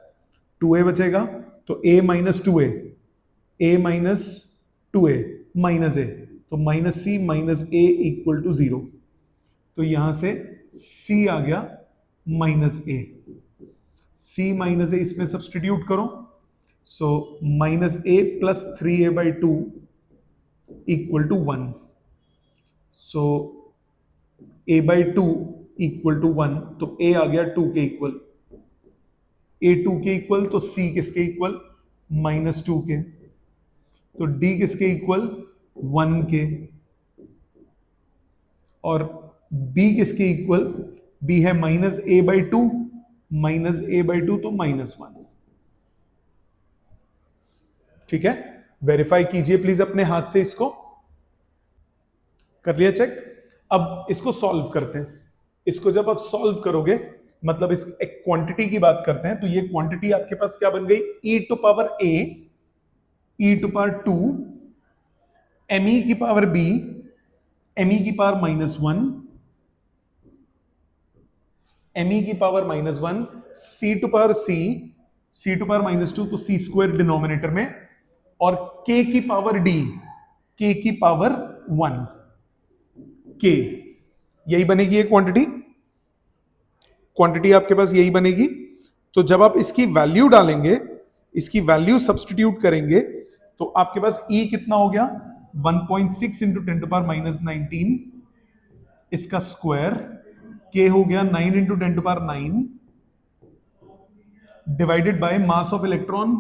2A बचेगा तो A minus 2A, A minus 2A minus A, तो minus C minus A equal to 0. तो यहां से C आ गया -A. C - A इसमें सब्सटीट्यूट करो. So minus A plus 3a/2 equal to 1. So a/2 equal to 1, तो a आ गया 2 के इक्वल. a 2 के इक्वल, तो c किसके इक्वल? -2 के. तो d किसके इक्वल? 1 के. और b किसके इक्वल? b है -a/2, -a/2 तो -1. ठीक है, वेरीफाई कीजिए प्लीज अपने हाथ से. इसको कर लिया चेक. अब इसको सॉल्व करते हैं. इसको जब आप सॉल्व करोगे, मतलब इस एक क्वांटिटी की बात करते हैं, तो ये क्वांटिटी आपके पास क्या बन गई? e to power a, e to power 2, me की पावर b, me की पावर -1, me की power -1, c to power c, c to power -2, तो c स्क्वायर डिनोमिनेटर में, और k की पावर d, k की पावर 1, k. यही बनेगी ये क्वांटिटी. क्वांटिटी आपके पास यही बनेगी. तो जब आप इसकी वैल्यू डालेंगे, इसकी वैल्यू सब्स्टिट्यूट करेंगे, तो आपके पास E कितना हो गया? 1.6 इंटू 10 टू पावर -19, इसका स्क्वायर. K हो गया 9 into 10 to power 9 divided by mass of electron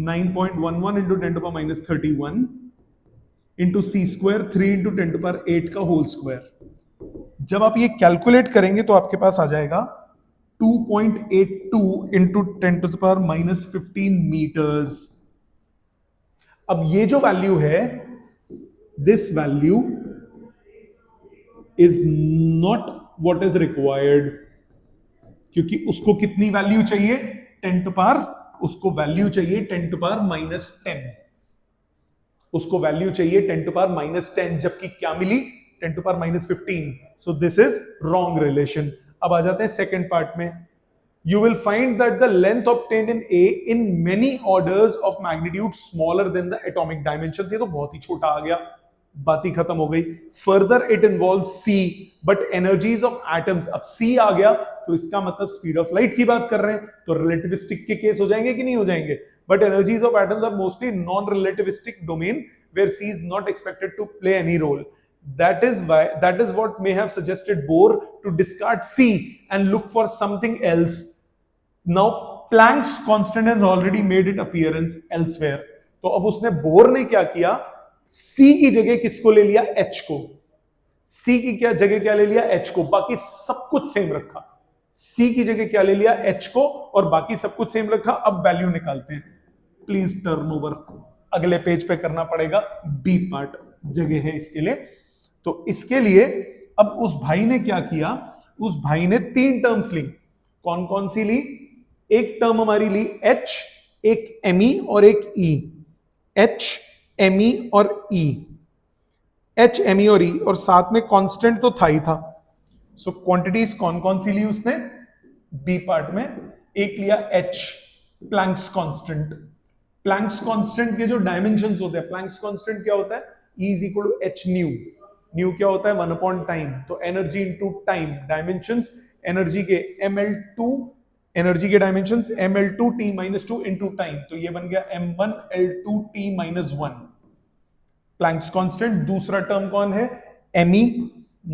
9.11 into 10 to power -31 into C square 3 into 10 to power 8 का होल स्क्वायर. जब आप ये कैलकुलेट करेंगे तो आपके पास आ जाएगा 2.82 into 10 to the power -15 metres. अब ये जो वैल्यू है, this value is not what is required, क्योंकि उसको कितनी वैल्यू चाहिए? 10 टू पावर, उसको वैल्यू चाहिए 10 टू पावर -10. उसको वैल्यू चाहिए 10 टू पावर -10, जबकि क्या मिली? 10 to power -15. So this is wrong relation. अब आ जाते हैं सेकेंड पार्ट में. You will find that the length obtained in A in many orders of magnitude smaller than the atomic dimensions. ये तो बहुत ही छोटा आ गया, बात ही खत्म हो गई. Further it involves C, but energies of atoms. अब C आ गया तो इसका मतलब स्पीड ऑफ लाइट की बात कर रहे हैं, तो रिलेटिविस्टिक के केस हो जाएंगे कि नहीं हो जाएंगे? But energies of atoms are mostly non-relativistic domain where C is not expected to play any role. That is what may have suggested Bohr to discard C and look for something else. Now Planck's constant has already made its appearance elsewhere. तो अब उसने bore ने क्या किया? C की जगह किसको ले लिया? H को. C की क्या जगह क्या ले लिया? H को. बाकी सब कुछ सेम रखा. C की जगह क्या ले लिया? H को, और बाकी सब कुछ सेम रखा. अब वैल्यू निकालते हैं. प्लीज टर्न ओवर, अगले पेज पे करना पड़ेगा. B पार्ट जगह है इसके लिए. तो इसके लिए अब उस भाई ने क्या किया? उस भाई ने 3 टर्म्स ली. कौन कौन सी ली? एक टर्म हमारी ली H, एक Me और एक E. H, Me और E. H, Me और E, और साथ में कांस्टेंट तो था ही था. सो क्वांटिटीज कौन कौन सी ली उसने? बी पार्ट में एक लिया H, Planck's constant. Planck's constant के जो डायमेंशंस होते हैं, प्लैंक्स कांस्टेंट क्या होता है? E is equal to H nu. Nu क्या होता है? 1 अपॉन टाइम. तो energy into time, dimensions energy के ml2, एनर्जी के डायमेंशंस ml2t-2 इंटू टाइम. तो ये बन गया m1l2t-1 प्लैंक्स कांस्टेंट. दूसरा टर्म कौन है? Me,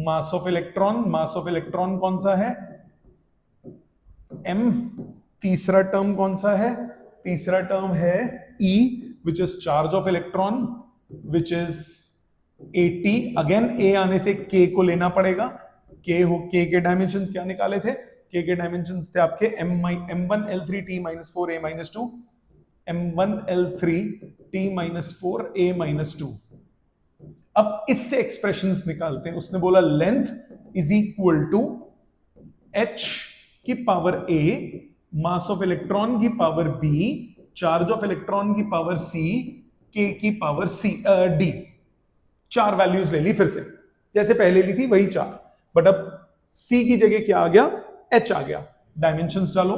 mass of electron. Mass of electron कौन सा है? m. तीसरा टर्म कौन सा है? तीसरा टर्म है E, which is charge of electron, which is AT. Again A आने से K को लेना पड़ेगा. K के डायमेंशंस क्या निकाले थे? K के डायमेंशंस थे आपके m1l3t-4a-2, m1l3t-4a-2. अब इससे एक्सप्रेशंस निकालते हैं. उसने बोला length is equal to H की power A, mass of electron की power B, charge of electron की पावर C, K की पावर D. 4 वैल्यूज ले ली फिर से, जैसे पहले ली थी वही 4, बट अब C की जगह क्या आ गया? H आ गया. डायमेंशंस डालो.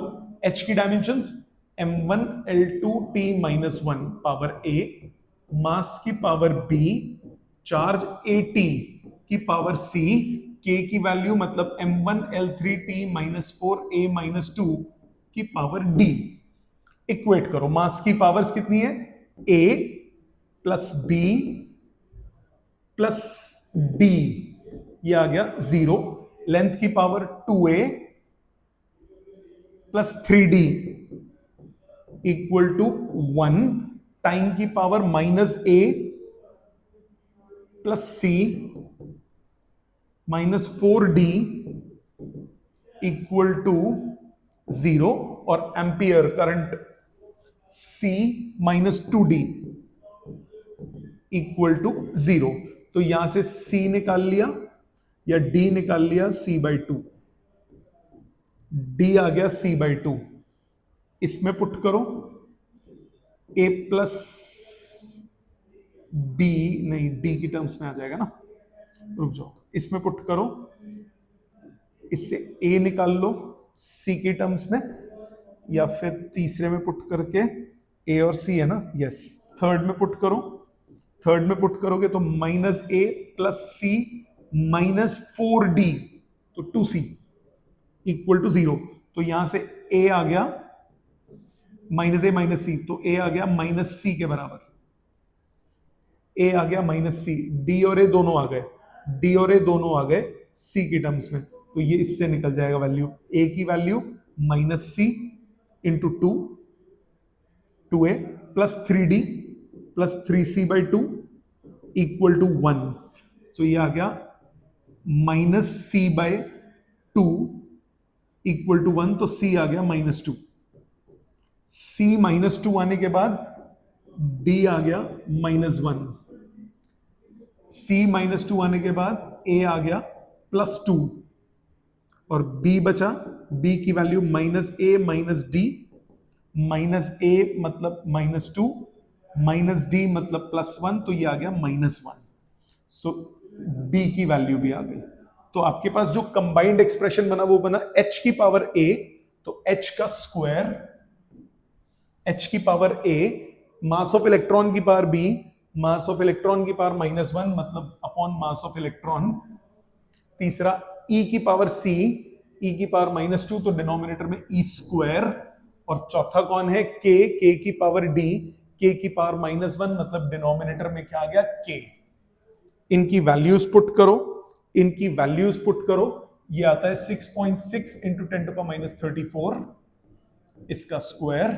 H की डायमेंशंस m1l2t-1 पावर A, मास की पावर B, चार्ज AT की पावर C, K की वैल्यू मतलब m1l3t-4a-2 की पावर D. इक्वेट करो, मास की पावर्स कितनी है, A plus B plus D, ये आ गया 0, लेंथ की power 2a plus 3d equal to 1, time की power minus a plus c minus 4d equal to 0, और ampere current c minus 2d equal to 0। तो यहां से c निकाल लिया या d निकाल लिया, c/2, d आ गया c/2, इसमें पुट करो, a प्लस b, नहीं d की टर्म्स में आ जाएगा ना, रुक जाओ, इसमें पुट करो, इससे a निकाल लो c की टर्म्स में, या फिर तीसरे में पुट करके, a और c है ना, यस, थर्ड में पुट करो, थर्ड में पुट करोगे तो minus a plus c minus 4d, तो 2c इक्वल टू 0। तो यहां से a आ गया माइनस a माइनस c, तो a आ गया माइनस c के बराबर, a आ गया माइनस c, d और a दोनों आ गए, d और a दोनों आ गए c की टर्म्स में, तो ये इससे निकल जाएगा वैल्यू, a की value minus c into 2a plus 3d plus 3c/2 equal to 1। तो ये आ गया माइनस c/2 इक्वल टू 1, तो c आ गया -2, c -2 आने के बाद d आ गया -1, c -2 आने के बाद a आ गया +2, और b बचा, b की वैल्यू -a -d, -a मतलब -2, -d मतलब +1, तो ये आ गया -1। सो b की वैल्यू भी आ गई। तो आपके पास जो कंबाइंड एक्सप्रेशन बना वो बना h की पावर a, तो h का स्क्वायर, h की power a, mass of electron की power b, mass of electron की पावर -1 मतलब अपॉन मास ऑफ इलेक्ट्रॉन, तीसरा e की पावर c, e की पावर -2, तो डिनोमिनेटर में e स्क्वायर, और चौथा कौन है, k, k की पावर d, k की पावर -1 मतलब डिनोमिनेटर में क्या आ गया, k। इनकी वैल्यूज पुट करो, इनकी वैल्यूज पुट करो, ये आता है 6.6 इंटू 10⁻34, इसका square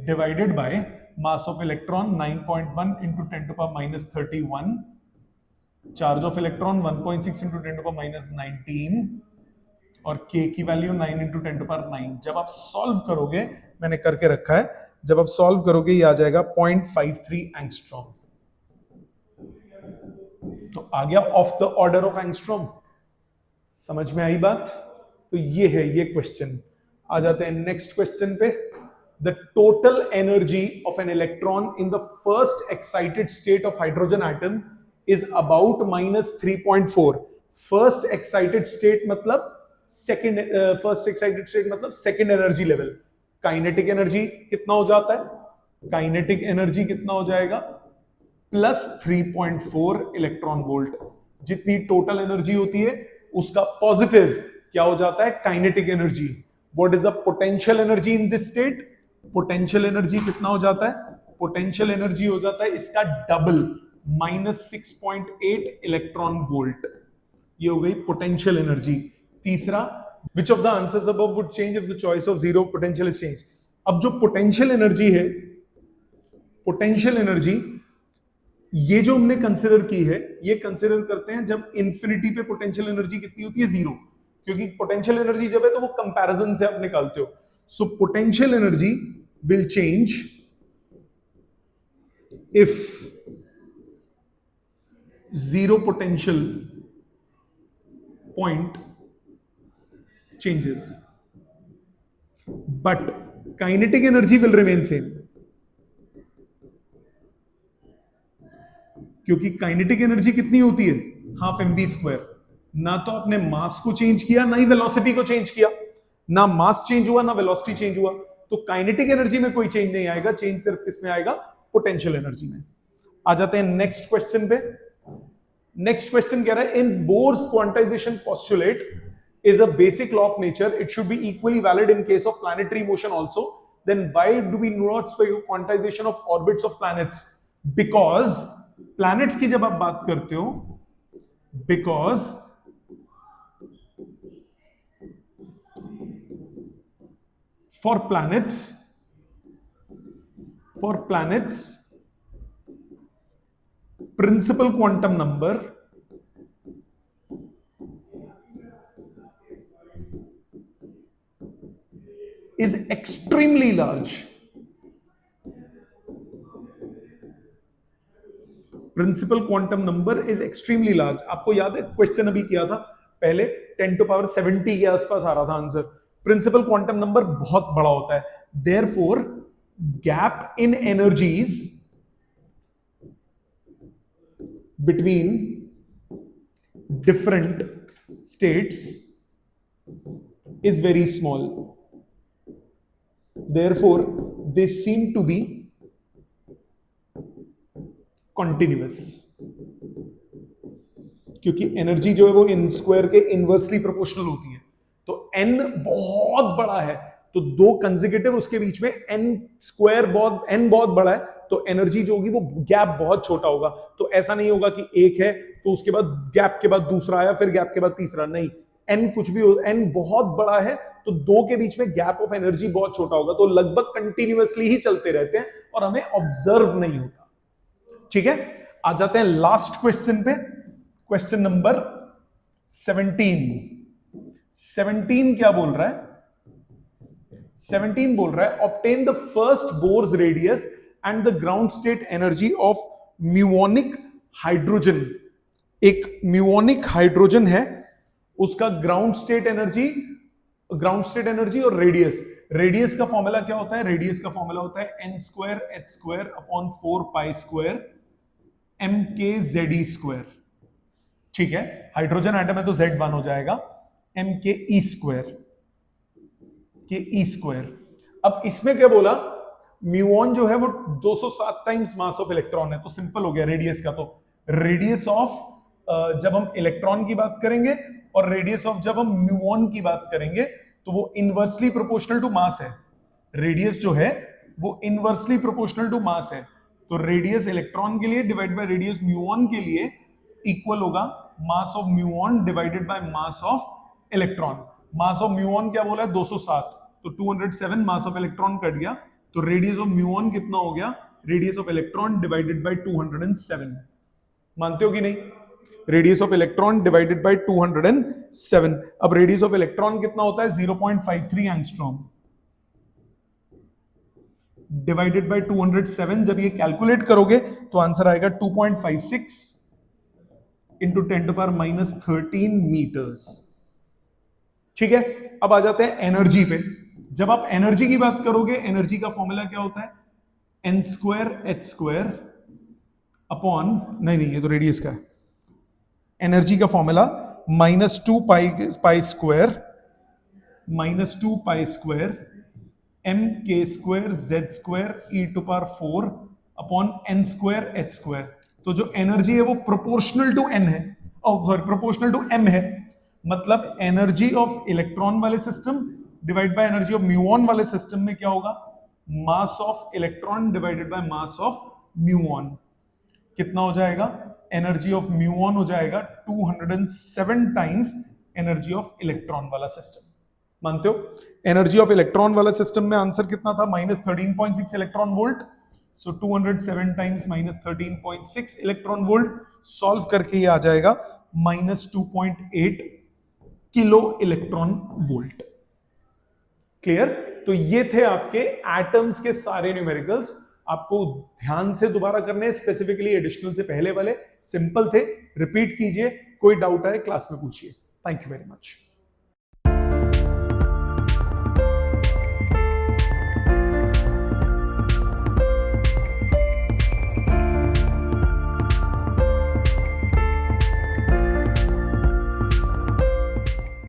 divided by mass of electron 9.1 into 10⁻31, charge of electron 1.6 into 10⁻19, और k की वैल्यू 9 इंटू 10⁹। जब आप सॉल्व करोगे, मैंने करके रखा है, जब आप सॉल्व करोगे ये आ जाएगा 0.53 एंगस्ट्रॉम। तो आ गया of the order of angstrom. समझ में आई बात? तो ये है ये क्वेश्चन। आ जाते हैं नेक्स्ट क्वेश्चन पे। The total energy of an electron in the first excited state of hydrogen atom is about -3.4। First excited state मतलब सेकेंड, फर्स्ट एक्साइटेड स्टेट मतलब second energy level. Kinetic energy कितना हो जाता है? Kinetic energy कितना हो जाएगा? +3.4 इलेक्ट्रॉन वोल्ट। जितनी टोटल एनर्जी होती है उसका पॉजिटिव क्या हो जाता है? Kinetic energy. What is the potential energy in this state? Potential energy कितना हो जाता है? पोटेंशियल एनर्जी हो जाता है इसका डबल, -6.8 इलेक्ट्रॉन वोल्ट। ये हो गई पोटेंशियल एनर्जी। तीसरा, which of the answers above would change if the choice of zero potential is change. अब जो पोटेंशियल एनर्जी है, पोटेंशियल एनर्जी ये जो हमने कंसिडर की है, ये कंसिडर करते हैं जब इंफिनिटी पे पोटेंशियल एनर्जी कितनी होती है? 0। क्योंकि पोटेंशियल एनर्जी जब है तो वो कंपैरिजन से आप निकालते हो। So potential energy will change if zero potential point changes, but kinetic energy will remain same, क्योंकि काइनेटिक एनर्जी कितनी होती है? Half mv²। ना तो आपने मास को चेंज किया, ना ही वेलोसिटी को चेंज किया। ना मास चेंज हुआ, ना वेलोसिटी चेंज हुआ, तो काइनेटिक एनर्जी में कोई चेंज नहीं आएगा। चेंज सिर्फ किसमें आएगा? पोटेंशियल एनर्जी में। आ जाते हैं नेक्स्ट क्वेश्चन पे। नेक्स्ट क्वेश्चन कह रहा है, in Bohr's quantization postulate is a basic law of nature. It should be equally valid in case of planetary motion also. then why do we not speak quantization of orbits of planets? Because planets की जब आप बात करते हो, because for planets principal quantum number is extremely large. Principal quantum number is extremely large. आपको याद है question अभी किया था पहले 10 टू पावर 70 के आसपास आ रहा था आंसर. प्रिंसिपल क्वांटम नंबर बहुत बड़ा होता है. Therefore gap in energies between different states is very small. Therefore, they seem to be continuous. क्योंकि एनर्जी जो है वो इन स्क्वायर के इनवर्सली प्रोपोर्शनल होती है. तो n बहुत बड़ा है तो दो कंसेक्यूटिव उसके बीच में n स्क्वायर n बहुत बड़ा है तो एनर्जी जो होगी वो गैप बहुत छोटा होगा. तो ऐसा नहीं होगा कि एक है तो उसके बाद गैप के बाद दूसरा आया फिर गैप के बाद तीसरा. नहीं, n कुछ भी हो, n बहुत बड़ा है तो दो के बीच में गैप ऑफ एनर्जी बहुत छोटा होगा. तो लगभग कंटिन्यूअसली ही चलते रहते हैं और हमें ऑब्जर्व नहीं होता. ठीक है, आ जाते हैं लास्ट क्वेश्चन पे. क्वेश्चन नंबर 17 क्या बोल रहा है? 17 बोल रहा है obtain the first Bohr's radius and the ground state energy of muonic hydrogen. एक म्यूओनिक हाइड्रोजन है, उसका ग्राउंड स्टेट एनर्जी और रेडियस का फॉर्मूला क्या होता है? रेडियस का फॉर्मूला होता है n square h square upon 4 pi square mkze². ठीक है, हाइड्रोजन एटम है तो Z1 हो जाएगा mke². अब इसमें क्या बोला? म्यूऑन जो है वो 207 टाइम्स मास ऑफ इलेक्ट्रॉन है. तो सिंपल हो गया रेडियस का. तो रेडियस ऑफ जब हम इलेक्ट्रॉन की बात करेंगे और रेडियस ऑफ जब हम म्यूऑन की बात करेंगे तो वो इनवर्सली प्रोपोर्शनल टू मास है. रेडियस जो है वो इनवर्सली प्रोपोर्शनल टू मास है. तो रेडियस इलेक्ट्रॉन के लिए डिवाइड बाय रेडियस म्यूऑन के लिए इक्वल होगा mass of muon divided by mass of electron. Mass of muon क्या बोला है? 207. तो 207 मास ऑफ इलेक्ट्रॉन कट गया तो रेडियस ऑफ म्यूऑन कितना हो गया? Radius of electron divided by 207. मानते हो कि नहीं? Radius of electron divided by 207. अब रेडियस ऑफ इलेक्ट्रॉन कितना होता है? 0.53 एंगस्ट्रॉम डिवाइडेड बाय 207. जब ये कैलकुलेट करोगे तो आंसर आएगा 2.56 इंटू 10 टू पावर -13 मीटर्स. ठीक है, अब आ जाते हैं एनर्जी पे. जब आप एनर्जी की बात करोगे, एनर्जी का फॉर्मूला क्या होता है? n square h square upon नहीं ये तो रेडियस का है. एनर्जी का formula -2 pi square mk² z² e⁴ upon n square h square. तो जो एनर्जी है वो प्रोपोर्शनल टू n है, प्रोपोर्शनल टू m है. मतलब एनर्जी ऑफ इलेक्ट्रॉन वाले system divide by energy of muon वाले सिस्टम में क्या होगा? मास of electron divided by mass of muon. कितना हो जाएगा? एनर्जी ऑफ म्यूऑन हो जाएगा 207 टाइम्स एनर्जी ऑफ इलेक्ट्रॉन वाला सिस्टम. मानते हो? एनर्जी ऑफ इलेक्ट्रॉन वाला सिस्टम में आंसर कितना था? -13.6 इलेक्ट्रॉन वोल्ट. सो 207 टाइम्स -13.6 इलेक्ट्रॉन वोल्ट. सॉल्व करके ये आ जाएगा -2.8 किलो इलेक्ट्रॉन वोल्ट. क्लियर? तो ये थे आपके एटम्स के सारे न्यूमेरिकल्स. आपको ध्यान से दोबारा करने, स्पेसिफिकली एडिशनल से पहले वाले सिंपल थे. रिपीट कीजिए, कोई डाउट आए क्लास में पूछिए. Thank you very much.